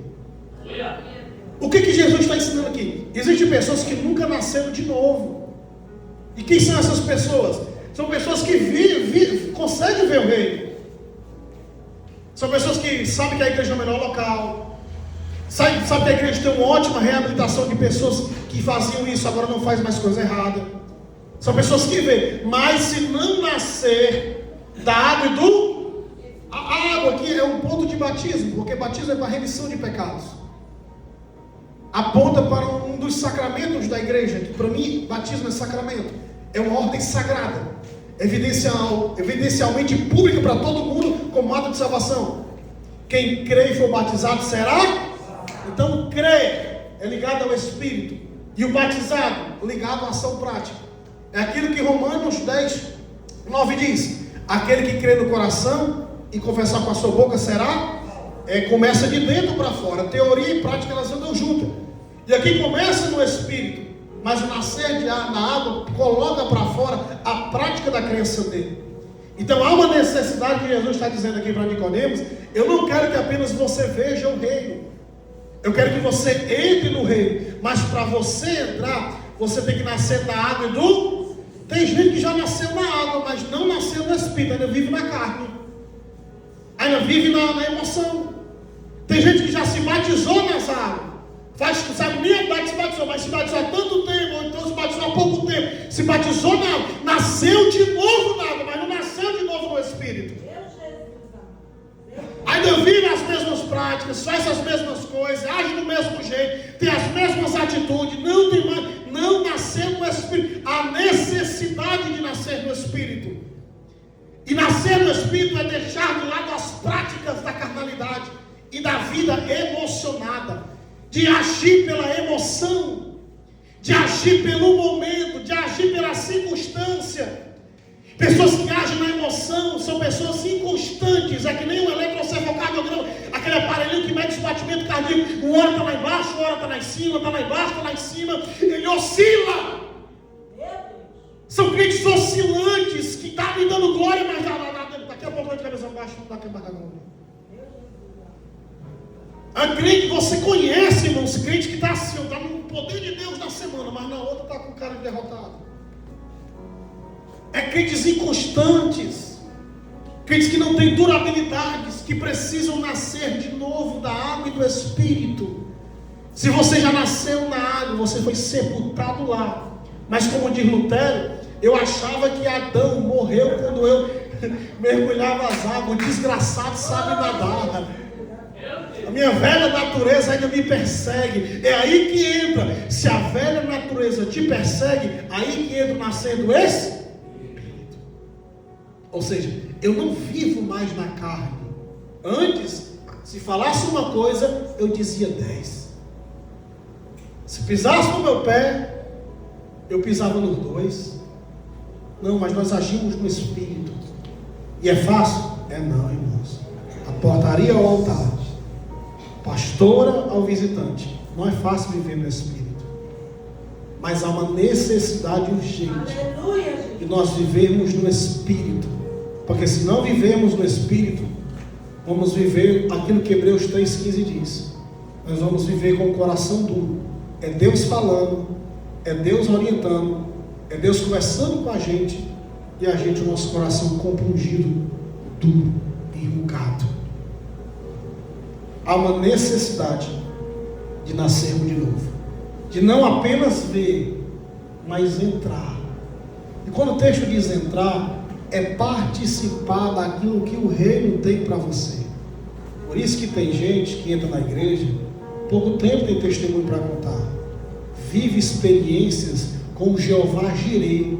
O que Jesus está ensinando aqui. Existem pessoas que nunca nasceram de novo. E quem são essas pessoas? São pessoas que conseguem ver o reino. São pessoas que sabem que a igreja é o melhor local. Sabe que a igreja tem uma ótima reabilitação de pessoas que faziam isso, agora não faz mais coisa errada. São pessoas que veem. Mas se não nascer da água e do... A água aqui é um ponto de batismo, porque batismo é para remissão de pecados. Aponta para um dos sacramentos da igreja, que para mim, batismo é sacramento. É uma ordem sagrada, evidencialmente pública para todo mundo, como ato de salvação. Quem crê e for batizado será? Então, crer é ligado ao Espírito, e o batizado ligado à ação prática. É aquilo que Romanos 10:9 diz: aquele que crê no coração e confessar com a sua boca será? Começa de dentro para fora. Teoria e prática, elas andam juntas. E aqui começa no Espírito, mas o nascer na água coloca para fora a prática da crença dele. Então há uma necessidade que Jesus está dizendo aqui para Nicodemos: eu não quero que apenas você veja o reino, eu quero que você entre no reino. Mas para você entrar, você tem que nascer da água e do... Tem gente que já nasceu na água, mas não nasceu no Espírito, ainda vive na carne, ainda vive na emoção. Tem gente que já se batizou nas águas, não sabe nem andar que se batizou, mas se batizou há tanto tempo, ou então se batizou há pouco tempo, se batizou na água, nasceu de novo na água, mas não nasceu de novo no Espírito. Ainda vive as mesmas práticas, faz as mesmas coisas, age do mesmo jeito, tem as mesmas atitudes, não nasceu no Espírito. A necessidade de nascer no Espírito. E nascer no Espírito é deixar de lado as práticas da carnalidade e da vida emocionada, de agir pela emoção, de agir pelo momento, de agir pela circunstância. Pessoas que agem na emoção são pessoas inconstantes, é que nem um eletroencefalograma, aquele aparelhinho que mede o batimento cardíaco, uma hora está lá embaixo, uma hora está lá em cima, está lá embaixo, está lá em cima, ele oscila. São crentes oscilantes, que estão me dando glória, mas daqui a pouco vai de cabeça baixa, não dá que mais glória. A crente que você conhece, irmãos, crente que está assim, está no poder de Deus na semana, mas na outra está com cara de derrotado. É crentes inconstantes, crentes que não têm durabilidades, que precisam nascer de novo da água e do Espírito. Se você já nasceu na água, você foi sepultado lá. Mas como diz Lutero, eu achava que Adão morreu quando eu mergulhava as águas. O desgraçado sabe nadar. A minha velha natureza ainda me persegue. É aí que entra. Se a velha natureza te persegue, aí que entra o nascer do Espírito. Ou seja, eu não vivo mais na carne. Antes, se falasse uma coisa, eu dizia 10. Se pisasse no meu pé, eu pisava nos 2. Não, mas nós agimos no Espírito. E é fácil? Não, irmãos. A portaria ao altar, pastora ao visitante. Não é fácil viver no Espírito. Mas há uma necessidade urgente de nós vivermos no Espírito. Porque se não vivermos no Espírito, vamos viver aquilo que Hebreus 3,15 diz. Nós vamos viver com o coração duro. É Deus falando, é Deus orientando, é Deus conversando com a gente, e a gente, o nosso coração compungido, duro e enrugado. Há uma necessidade de nascermos de novo, de não apenas ver, mas entrar. E quando o texto diz entrar, é participar daquilo que o reino tem para você. Por isso que tem gente que entra na igreja, pouco tempo tem testemunho para contar, vive experiências com o Jeová Jireh,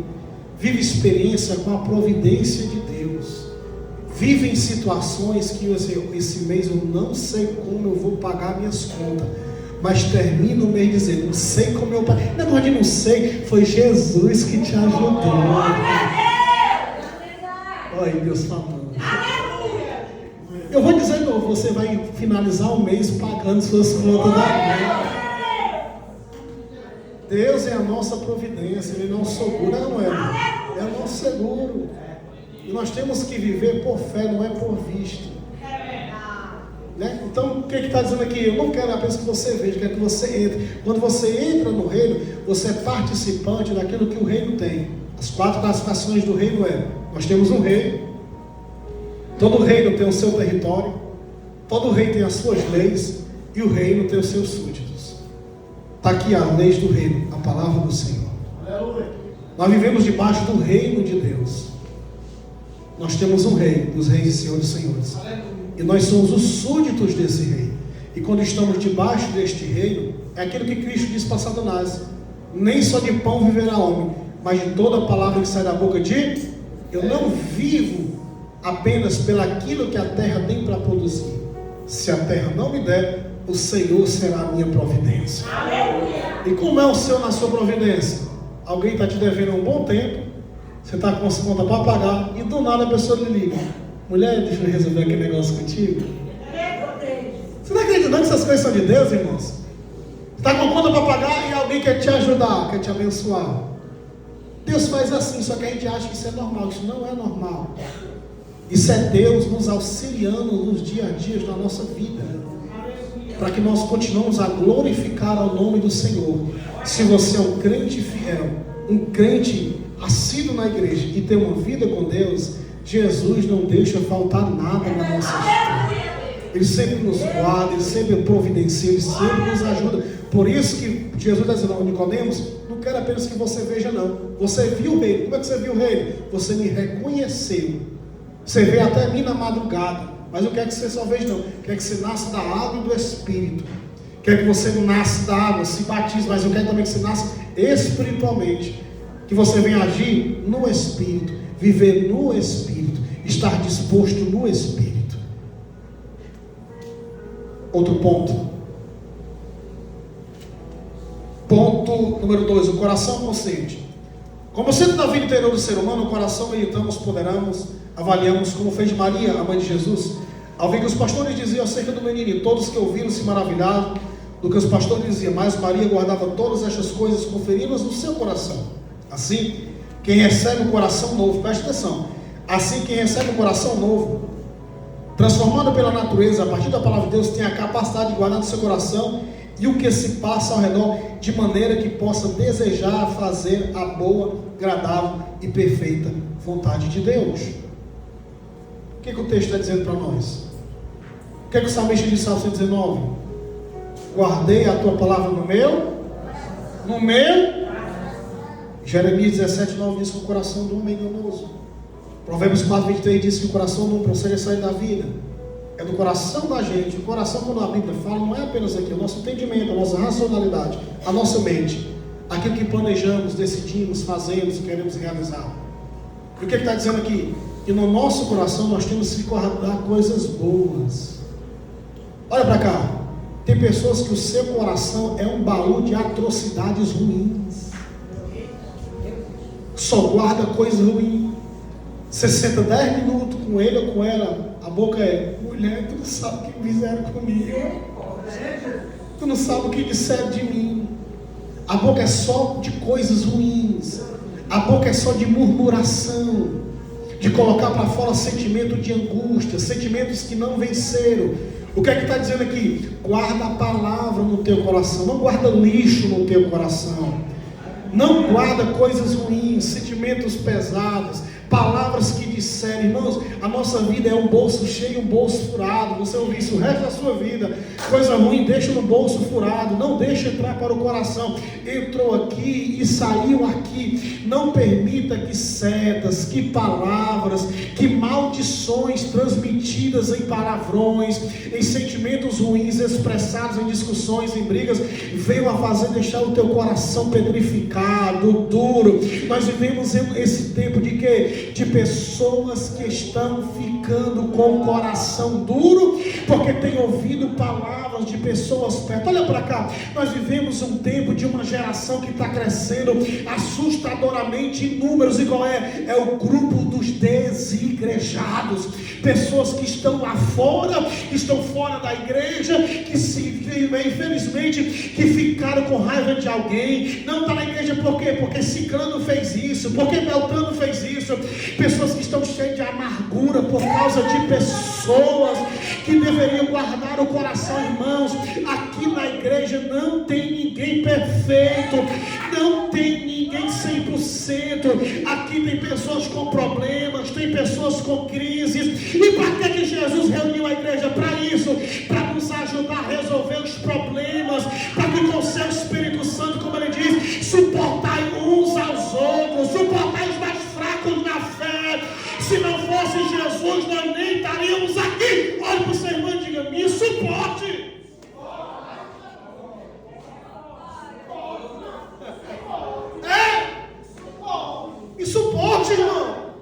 vive experiência com a providência de Deus, vive em situações que esse mês eu não sei como eu vou pagar minhas contas, mas termina o mês dizendo, não sei como eu pago. Negócio de não sei, foi Jesus que te ajudou. Olha aí Deus falando. Eu vou dizer de novo, você vai finalizar o mês pagando suas contas da vida. Deus é a nossa providência, Ele é o nosso seguro, não é? É o nosso seguro. E nós temos que viver por fé, não é por vista. Né? Então, o que está dizendo aqui? Eu não quero apenas que você veja, eu quero que você entre. Quando você entra no reino, você é participante daquilo que o reino tem. As 4 classificações do reino nós temos um rei, todo reino tem o seu território, todo rei tem as suas leis, e o reino tem os seus súditos. Está aqui as leis do reino, a palavra do Senhor. Aleluia. Nós vivemos debaixo do reino de Deus. Nós temos um rei, dos reis e senhores dos senhores. Aleluia. E nós somos os súditos desse rei. E quando estamos debaixo deste reino, é aquilo que Cristo disse para Satanás: nem só de pão viverá homem, mas de toda a palavra que sai da boca de... Eu não vivo apenas pelaquilo que a terra tem para produzir. Se a terra não me der, o Senhor será a minha providência. Aleluia. E como é o Senhor na sua providência? Alguém está te devendo há um bom tempo, você está com essa conta para pagar, e do nada a pessoa lhe liga: mulher, deixa eu resolver aquele negócio contigo. Você não acredita não que essas coisas são de Deus, irmãos? Você está com a conta para pagar e alguém quer te ajudar, quer te abençoar. Deus faz assim, só que a gente acha que isso é normal. Isso não é normal. Isso é Deus nos auxiliando nos dia a dia da nossa vida, para que nós continuemos a glorificar ao nome do Senhor. Se você é um crente fiel, um crente assíduo na igreja e tem uma vida com Deus, Jesus não deixa faltar nada na nossa história. Ele sempre nos guarda, Ele sempre providencia, Ele sempre nos ajuda. Por isso que Jesus está dizendo: Nicodemos, não quero apenas que você veja não. Você viu o reino. Como é que você viu o reino? Você me reconheceu. Você veio até mim na madrugada. Mas eu quero que você só veja não. Quero que você nasça da água e do Espírito. Quero que você nasça da água, se batize. Mas eu quero também que você nasça espiritualmente. Que você venha agir no Espírito, viver no Espírito, estar disposto no Espírito. Outro ponto. Ponto número 2, o coração consciente. Como centro da vida interior do ser humano, o coração meditamos, ponderamos, avaliamos, como fez Maria, a mãe de Jesus, ao ver que os pastores diziam acerca do menino, e todos que ouviram se maravilharam do que os pastores diziam, mas Maria guardava todas estas coisas, conferindo-as no seu coração. Assim, quem recebe um coração novo, preste atenção, assim quem recebe um coração novo, transformado pela natureza, a partir da palavra de Deus, tem a capacidade de guardar no seu coração e o que se passa ao redor, de maneira que possa desejar fazer a boa, agradável e perfeita vontade de Deus. O que o texto está dizendo para nós? O que o salmista diz em Salmo 119? Guardei a tua palavra no meu. Jeremias 17:9 diz que o coração do homem é enganoso. Provérbios 4:23 diz que o coração não procede a sair da vida. É do coração da gente. O coração, quando a Bíblia fala, não é apenas aqui, o nosso entendimento, a nossa racionalidade, a nossa mente, aquilo que planejamos, decidimos, fazemos, queremos realizar. E o que ele está dizendo aqui? Que no nosso coração nós temos que guardar coisas boas. Olha para cá. Tem pessoas que o seu coração é um baú de atrocidades ruins. Só guarda coisa ruim. Você senta 10 minutos com ele ou com ela, a boca é: mulher, tu não sabe o que fizeram comigo. Tu não sabe o que disseram de mim. A boca é só de coisas ruins. A boca é só de murmuração, de colocar para fora sentimento de angústia, sentimentos que não venceram. O que é que está dizendo aqui? Guarda a palavra no teu coração. Não guarda lixo no teu coração. Não guarda coisas ruins, sentimentos pesados, palavras que disserem. Irmãos, a nossa vida é um bolso cheio e um bolso furado. Você ouve isso o resto da sua vida. Coisa ruim, deixa no bolso furado. Não deixa entrar para o coração. Entrou aqui e saiu aqui. Não permita que setas, que palavras, que maldições transmitidas em palavrões, em sentimentos ruins expressados em discussões, em brigas, venham a fazer deixar o teu coração pedrificado, duro. Nós vivemos esse tempo de quê? De pessoas que estão ficando com o coração duro, porque têm ouvido palavras de pessoas perto. Olha para cá, nós vivemos um tempo de uma geração que está crescendo assustadoramente em números. E qual é? É o grupo dos desigrejados. Pessoas que estão lá fora, que estão fora da igreja, que infelizmente que ficaram com raiva de alguém. Não está na igreja por quê? Porque Ciclano fez isso, porque Beltrano fez isso. pessoas que estão cheias de amargura por causa de pessoas que deveriam guardar o coração, irmãos. Aqui na igreja não tem ninguém perfeito, não tem ninguém 100%. Aqui tem pessoas com problemas, tem pessoas com crises. E para que Jesus reuniu a igreja? Para isso, para nos ajudar a resolver os problemas, para que com o seu Espírito Santo, como ele diz, suportai uns aos outros, suportai os mais fracos na fé. Se não fosse Jesus, nós nem estaríamos aqui. Olhe para o seu irmão e diga: me suporte. Me suporte, irmão.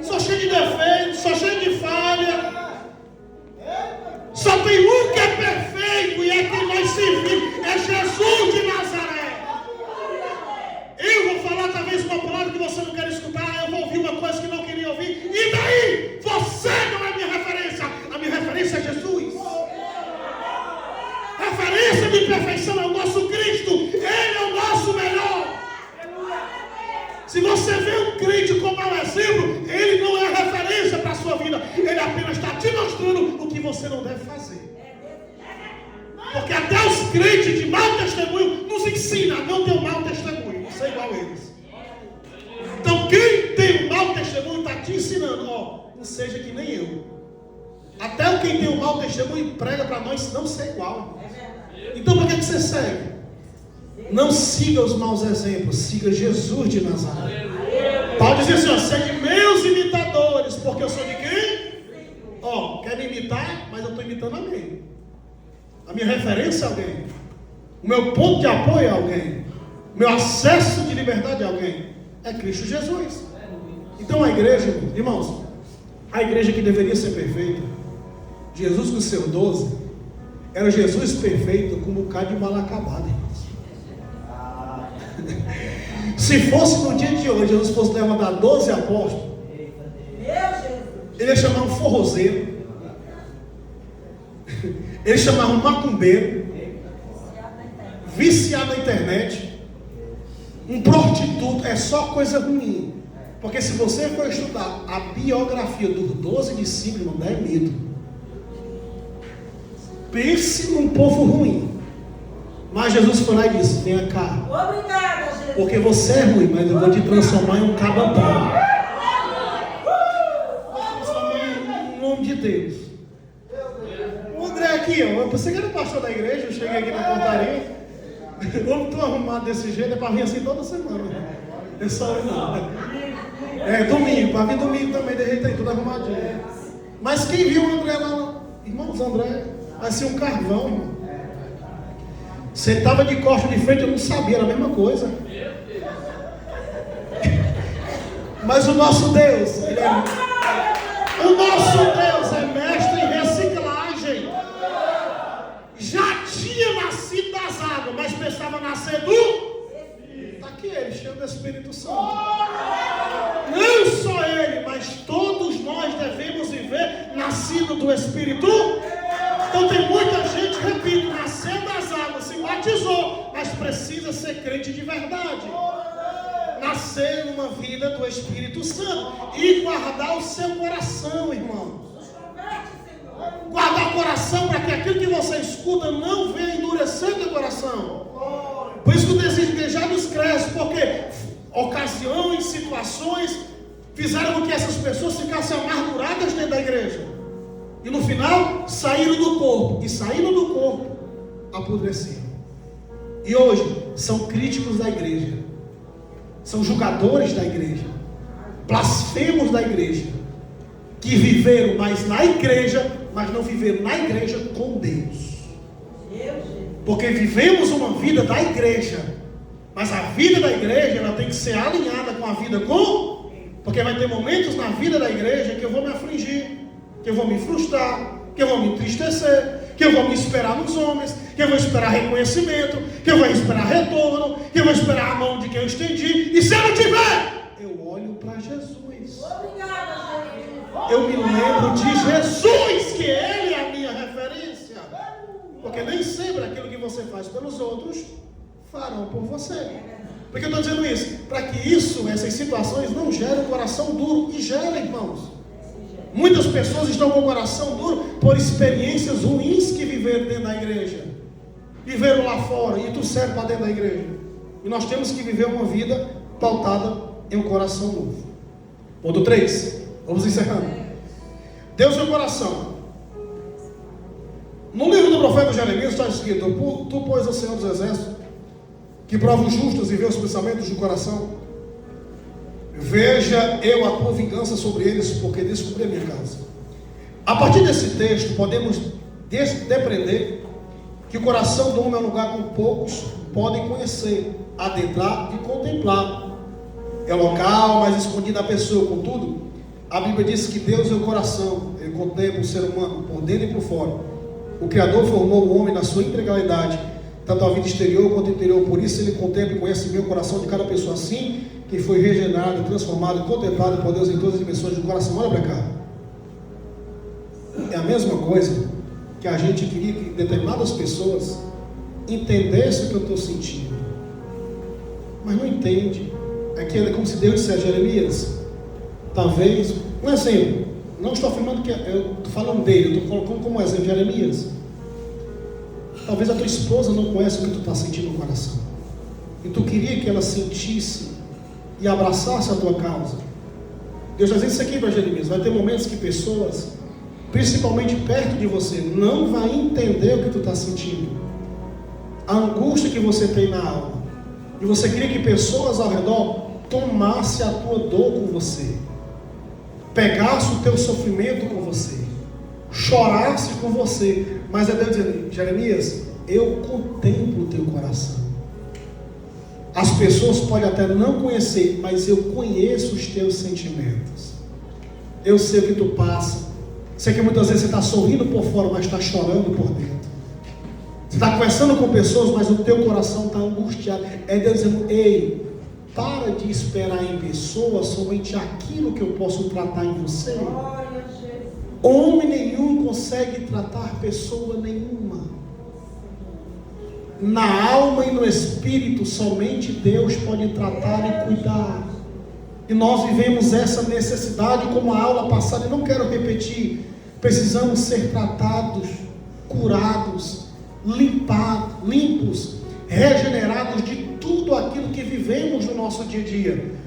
Sou cheio de defeitos, sou cheio de falha. Só tem um que é perfeito e é quem nós servimos, é Jesus de Nazaré. Eu vou falar talvez uma palavra que você não quer escutar, eu vou ouvir uma coisa que não queria ouvir. E daí? Você não é minha referência. A minha referência é Jesus. Referência de perfeição é o nosso Cristo. Ele é o nosso melhor. Se você vê um crente como mau exemplo, ele não é referência para a sua vida. Ele apenas está te mostrando o que você não deve fazer. Porque até os crentes de mau testemunho nos ensinam a não ter um mau testemunho, não ser igual a eles. Então quem tem um mau testemunho está te ensinando: não seja que nem eu. Até quem tem um mau testemunho prega para nós não ser igual. Então para que você segue? Não siga os maus exemplos, siga Jesus de Nazaré. Paulo diz assim: segue meus imitadores, porque eu sou de quem? Quer me imitar, mas eu estou imitando alguém. A minha referência é alguém. O meu ponto de apoio é alguém. O meu acesso de liberdade é alguém. É Cristo Jesus. Então a igreja, irmãos, a igreja que deveria ser perfeita, Jesus com seus 12, era Jesus perfeito como um bocado de mal acabado, irmãos. Se fosse no dia de hoje, Jesus fosse levantar 12 apóstolos, ele ia chamar um forrozeiro, ele chamava um macumbeiro, viciado na internet, um prostituto. É só coisa ruim. Porque se você for estudar a biografia dos 12 discípulos, não dá medo. Pense num povo ruim. Mas Jesus foi lá e disse: venha cá. Obrigada, Jesus. Porque você é ruim, mas eu vou te transformar em um cabra bom. Em nome de Deus. O André aqui, eu pensei que era o pastor da igreja. Eu cheguei aqui na portaria. Eu não estou arrumado desse jeito, é para vir assim toda semana. É só não. É domingo, para vir domingo também, de jeito aí, tudo arrumadinho. Mas quem viu o André lá, irmãos, André, vai ser um carvão, irmão. Sentava de costas de frente, eu não sabia, era a mesma coisa. Mas o nosso Deus, o nosso Deus é mestre em reciclagem. Já tinha nascido das águas, mas pensava nascer do... Está aqui ele, cheio do Espírito Santo. Não só ele, mas todos nós devemos viver nascido do Espírito. Então tem muita gente, repito, nasceu das águas, se batizou, mas precisa ser crente de verdade. Nascer numa vida do Espírito Santo e guardar o seu coração, irmão. Guardar o coração para que aquilo que você escuta não venha endurecer o coração. Por isso que o desejo de já nos cresce, porque ocasiões, situações fizeram com que essas pessoas ficassem amarguradas dentro da igreja. E no final, saíram do corpo. E saindo do corpo, apodreceram. E hoje, são críticos da igreja. São julgadores da igreja. Blasfemos da igreja. Que viveram mais na igreja, mas não viveram na igreja com Deus. Porque vivemos uma vida da igreja. Mas a vida da igreja, ela tem que ser alinhada com a vida com... Porque vai ter momentos na vida da igreja que eu vou me afligir, que eu vou me frustrar, que eu vou me entristecer, que eu vou me esperar nos homens, que eu vou esperar reconhecimento, que eu vou esperar retorno, que eu vou esperar a mão de quem eu estendi. E se eu não tiver, eu olho para Jesus. Eu me lembro de Jesus, que Ele é a minha referência. Porque nem sempre aquilo que você faz pelos outros farão por você. Por que eu estou dizendo isso? Para que essas situações não gerem um coração duro. E gerem, irmãos. Muitas pessoas estão com o coração duro por experiências ruins que viveram dentro da igreja. Viveram lá fora e trouxeram para dentro da igreja. E nós temos que viver uma vida pautada em um coração novo. Ponto 3. Vamos encerrando. Deus é o coração. No livro do profeta Jeremias está escrito: Tu, pois, o Senhor dos Exércitos, que prova os justos e vê os pensamentos do coração, veja eu a tua vingança sobre eles, porque descobri a minha causa. A partir desse texto, podemos depreender que o coração do homem é um lugar que poucos podem conhecer, adentrar e contemplar. É o local mais escondido da pessoa. Contudo, a Bíblia diz que Deus é o coração. Ele contempla o ser humano por dentro e por fora. O Criador formou o homem na sua integralidade, tanto a vida exterior quanto interior. Por isso ele contempla e conhece bem o coração de cada pessoa, assim que foi regenerado, transformado, contemplado por Deus em todas as dimensões do coração. Olha para cá. É a mesma coisa que a gente queria que determinadas pessoas entendessem o que eu estou sentindo, mas não entende. Aqui é como se Deus dissesse: Jeremias, talvez, não é assim, não estou afirmando que eu estou falando dele, eu estou colocando como exemplo Jeremias. Talvez a tua esposa não conheça o que tu está sentindo no coração, e tu queria que ela sentisse e abraçasse a tua causa. Deus está dizendo isso aqui para Jeremias: vai ter momentos que pessoas, principalmente perto de você, não vai entender o que tu está sentindo, a angústia que você tem na alma, e você queria que pessoas ao redor tomasse a tua dor com você, pegasse o teu sofrimento com você, chorasse com você. Mas é Deus dizendo: Jeremias, eu contemplo o teu coração. As pessoas podem até não conhecer, mas eu conheço os teus sentimentos. Eu sei o que tu passa. Sei que muitas vezes você está sorrindo por fora, mas está chorando por dentro. Você está conversando com pessoas, mas o teu coração está angustiado. É Deus dizendo: ei, para de esperar em pessoas somente aquilo que eu posso tratar em você. Homem nenhum consegue tratar pessoa nenhuma. Na alma e no espírito, somente Deus pode tratar e cuidar. E nós vivemos essa necessidade, como a aula passada, e não quero repetir. Precisamos ser tratados, curados, limpos, regenerados de tudo aquilo que vivemos no nosso dia a dia.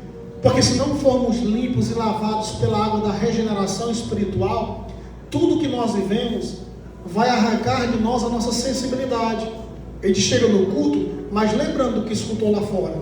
Porque se não formos limpos e lavados pela água da regeneração espiritual, tudo que nós vivemos vai arrancar de nós a nossa sensibilidade. A gente chega no culto, mas lembrando do que escutou lá fora.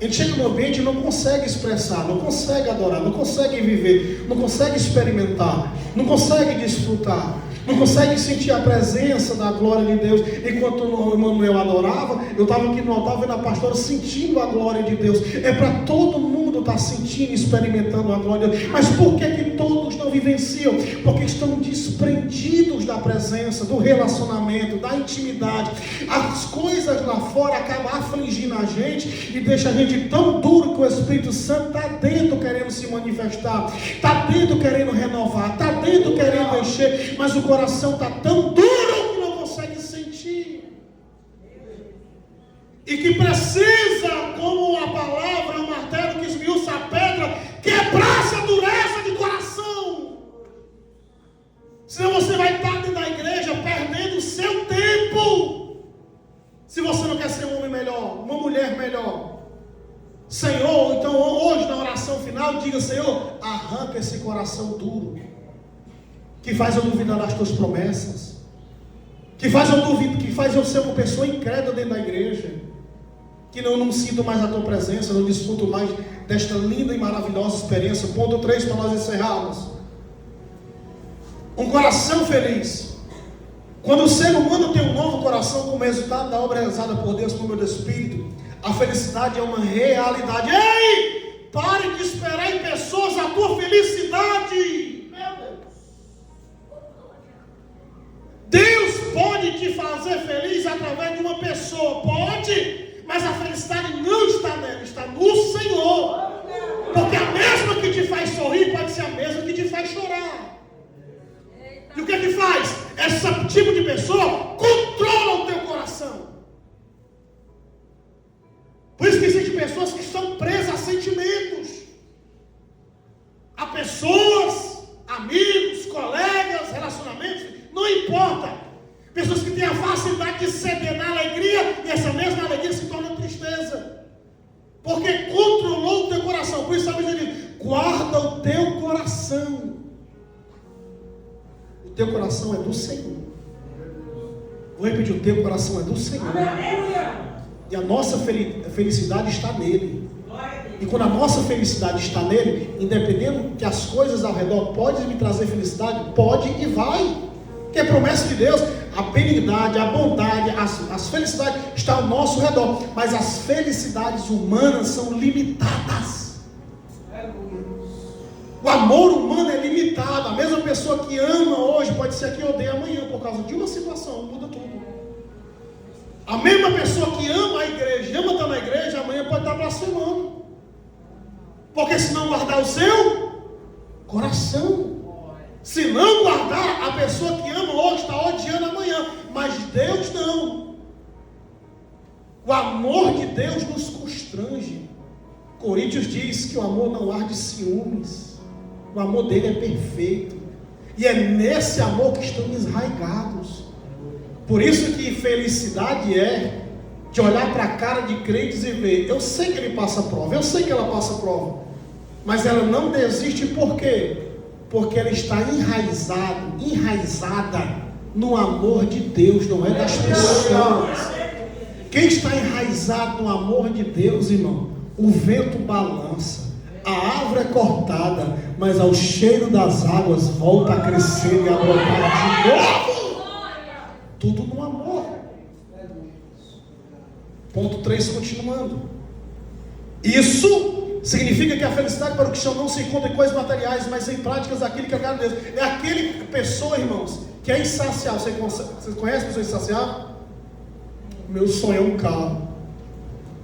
A gente chega no ambiente e não consegue expressar, não consegue adorar, não consegue viver, não consegue experimentar, não consegue desfrutar, não consegue sentir a presença da glória de Deus. Enquanto o Emanuel adorava, eu estava aqui no altar vendo a pastora sentindo a glória de Deus. É para todo mundo estar sentindo e experimentando a glória de Deus. Mas por que todos não vivenciam? Porque estão desprendidos da presença, do relacionamento, da intimidade. As coisas lá fora acabam afligindo a gente e deixa a gente tão duro que o Espírito Santo está dentro querendo se manifestar, está dentro querendo renovar, está dentro querendo encher, mas o coração está tão duro que não consegue sentir. E que precisa, como a palavra, o martelo que esmiuça a pedra, quebrar essa dureza de coração. Senão você vai estar dentro da igreja perdendo o seu tempo. Se você não quer ser um homem melhor, uma mulher melhor. Senhor, então hoje na oração final, diga: Senhor, arranca esse coração duro, que faz eu duvidar das tuas promessas, que faz eu ser uma pessoa incrédula dentro da igreja, que não sinto mais a tua presença, não desfruto mais desta linda e maravilhosa experiência. Ponto 3 para nós encerrarmos: um coração feliz. Quando o ser humano tem um novo coração como resultado da obra realizada por Deus por meio do Espírito, a felicidade é uma realidade. Ei, pare de esperar em pessoas a tua felicidade. Deus pode te fazer feliz através de uma pessoa, pode, mas a felicidade não está nela, está no Senhor. Porque a mesma que te faz sorrir pode ser a mesma que te faz chorar. E o que é que faz? Esse tipo de pessoa controla o teu coração. Por isso que existe pessoas Porque controlou o teu coração. Por isso a Bíblia diz: guarda o teu coração. O teu coração é do Senhor. Vou repetir: o teu coração é do Senhor. E a nossa felicidade está nele. E quando a nossa felicidade está nele, independente que as coisas ao redor podem me trazer felicidade, pode e vai. Que é promessa de Deus. A benignidade, a bondade, as felicidades estão ao nosso redor. Mas as felicidades humanas são limitadas. O amor humano é limitado. A mesma pessoa que ama hoje pode ser que odeia amanhã por causa de uma situação. Muda tudo. A mesma pessoa que ama a igreja, ama estar na igreja, amanhã pode estar blasfemando. Porque se não guardar o seu coração, se não guardar, a pessoa que ama hoje está odiando amanhã. Mas Deus não. O amor de Deus nos constrange. Coríntios diz que o amor não arde ciúmes. O amor dele é perfeito. E é nesse amor que estamos arraigados. Por isso que felicidade é de olhar para a cara de crentes e ver: eu sei que ele passa prova, eu sei que ela passa prova, mas ela não desiste. Por quê? Porque ela está enraizada no amor de Deus, não é das pessoas. Quem está enraizado no amor de Deus, irmão, o vento balança, a árvore é cortada, mas ao cheiro das águas volta a crescer e a brotar de novo. Tudo no amor. Ponto 3, continuando. Isso significa que a felicidade para o cristão não se encontra em coisas materiais, mas em práticas daquilo que agrada a Deus. É aquele pessoa, irmãos, que é insaciável. Você conhece pessoa insaciável? Meu sonho é um carro.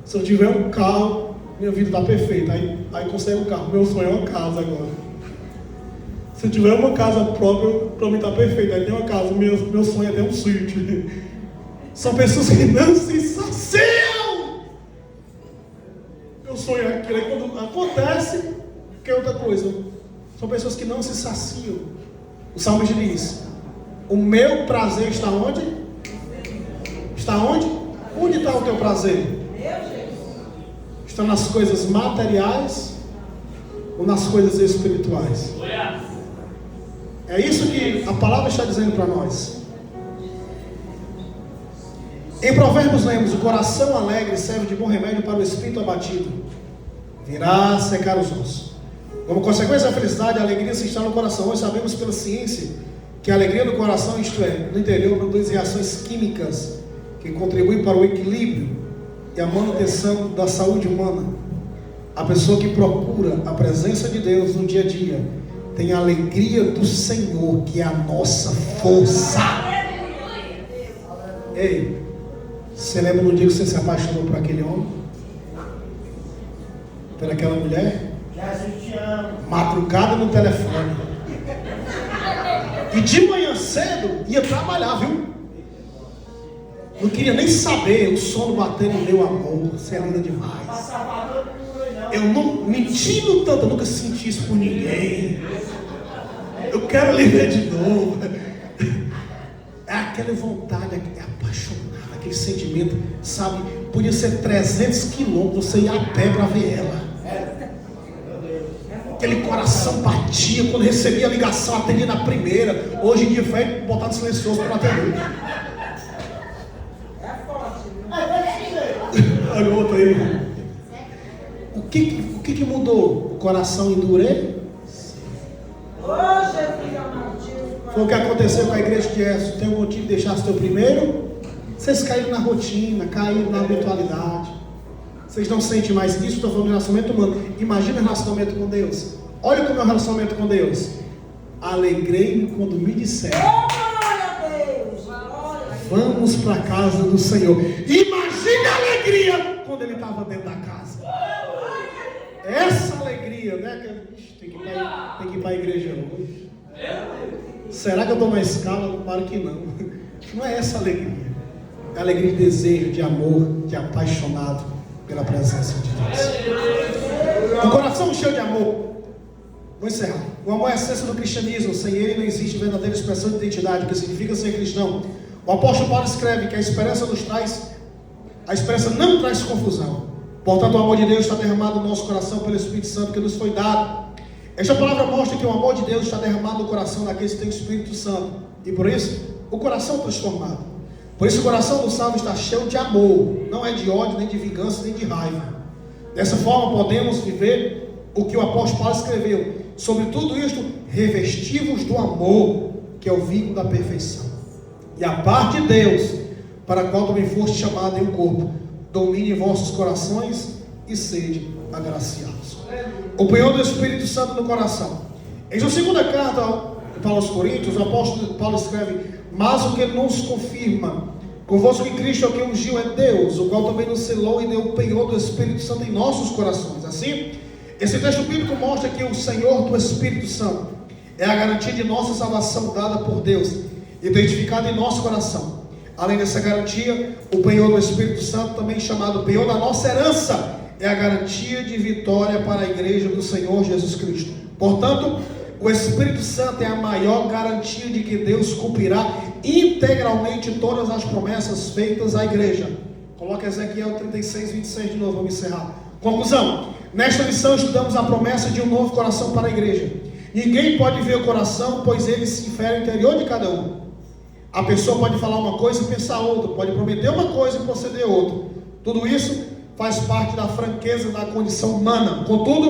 Se eu tiver um carro, minha vida está perfeita. Aí consegue um carro. Meu sonho é uma casa agora. Se eu tiver uma casa própria, para mim está perfeito. Aí tem uma casa, meu sonho é ter um sítio. São pessoas que não se saciam. Meu sonho é aquilo. Aí quando acontece, que é outra coisa. São pessoas que não se saciam. O Salmo diz: o meu prazer está onde? Está onde? Onde está o teu prazer? Está nas coisas materiais ou nas coisas espirituais? É isso que a palavra está dizendo para nós. Em Provérbios lemos: o coração alegre serve de bom remédio para o espírito abatido, virá secar os ossos. Como consequência da felicidade, a alegria se instala no coração. Hoje sabemos pela ciência que a alegria no coração, isto é, no interior, produz reações químicas que contribuem para o equilíbrio e a manutenção da saúde humana. A pessoa que procura a presença de Deus no dia a dia tem a alegria do Senhor, que é a nossa força. Ei, você lembra no dia que você se apaixonou por aquele homem? Por aquela mulher? Madrugada no telefone. E de manhã cedo ia trabalhar, viu? Não queria nem saber, o sono batendo no meu amor. Você é linda demais. Eu não mentindo tanto, eu nunca senti isso por ninguém. Eu quero lhe ver de novo. É aquela vontade, é apaixonada, aquele sentimento, sabe? Podia ser 300 quilômetros, você ia a pé para ver ela. Aquele coração batia quando recebia a ligação, atendia na primeira. Hoje em dia vai botar no silencioso para atender. Olha o outro aí. O que mudou? O coração endureceu? Foi o que aconteceu com a igreja de Éfeso. Tem um motivo de deixar o teu primeiro? Vocês caíram na rotina, caíram na habitualidade. Vocês não sentem mais isso. Estou falando de relacionamento humano. Imagina o relacionamento com Deus. Olha como é o relacionamento com Deus. Alegrei-me quando me disseram: vamos para a casa do Senhor. Imagine a alegria quando ele estava dentro da casa. Essa alegria, né? Tem que ir para a igreja hoje. Será que eu estou na escala? Claro que não. Não é essa alegria. É alegria de desejo, de amor, de apaixonado pela presença de Deus. Um coração cheio de amor. Vou encerrar. O amor é a essência do cristianismo. Sem ele não existe verdadeira expressão de identidade, o que significa ser cristão. O apóstolo Paulo escreve que a esperança não traz confusão. Portanto, o amor de Deus está derramado no nosso coração pelo Espírito Santo que nos foi dado. Esta palavra mostra que o amor de Deus está derramado no coração daqueles que têm o Espírito Santo. E por isso, o coração transformado. Por isso o coração do salvo está cheio de amor. Não é de ódio, nem de vingança, nem de raiva. Dessa forma podemos viver o que o apóstolo Paulo escreveu. Sobre tudo isto, revestivos do amor, que é o vínculo da perfeição. E a parte de Deus, para a qual também foste chamado em um corpo, domine em vossos corações e sede agraciados. O penhor do Espírito Santo no coração. Em sua segunda carta de Paulo aos Coríntios, o apóstolo Paulo escreve: mas o que nos confirma convosco que Cristo é o que ungiu é Deus, o qual também nos selou e deu o penhor do Espírito Santo em nossos corações. Assim, esse texto bíblico mostra que o Senhor do Espírito Santo é a garantia de nossa salvação dada por Deus, identificada em nosso coração. Além dessa garantia, o penhor do Espírito Santo, também chamado penhor da nossa herança, é a garantia de vitória para a igreja do Senhor Jesus Cristo. Portanto, o Espírito Santo é a maior garantia de que Deus cumprirá integralmente todas as promessas feitas à igreja. Coloca Ezequiel 36, 26 de novo, vamos encerrar. Conclusão: nesta lição estudamos a promessa de um novo coração para a igreja. Ninguém pode ver o coração, pois ele se infere ao interior de cada um. A pessoa pode falar uma coisa e pensar outra, pode prometer uma coisa e proceder outra. Tudo isso faz parte da franqueza da condição humana. Contudo,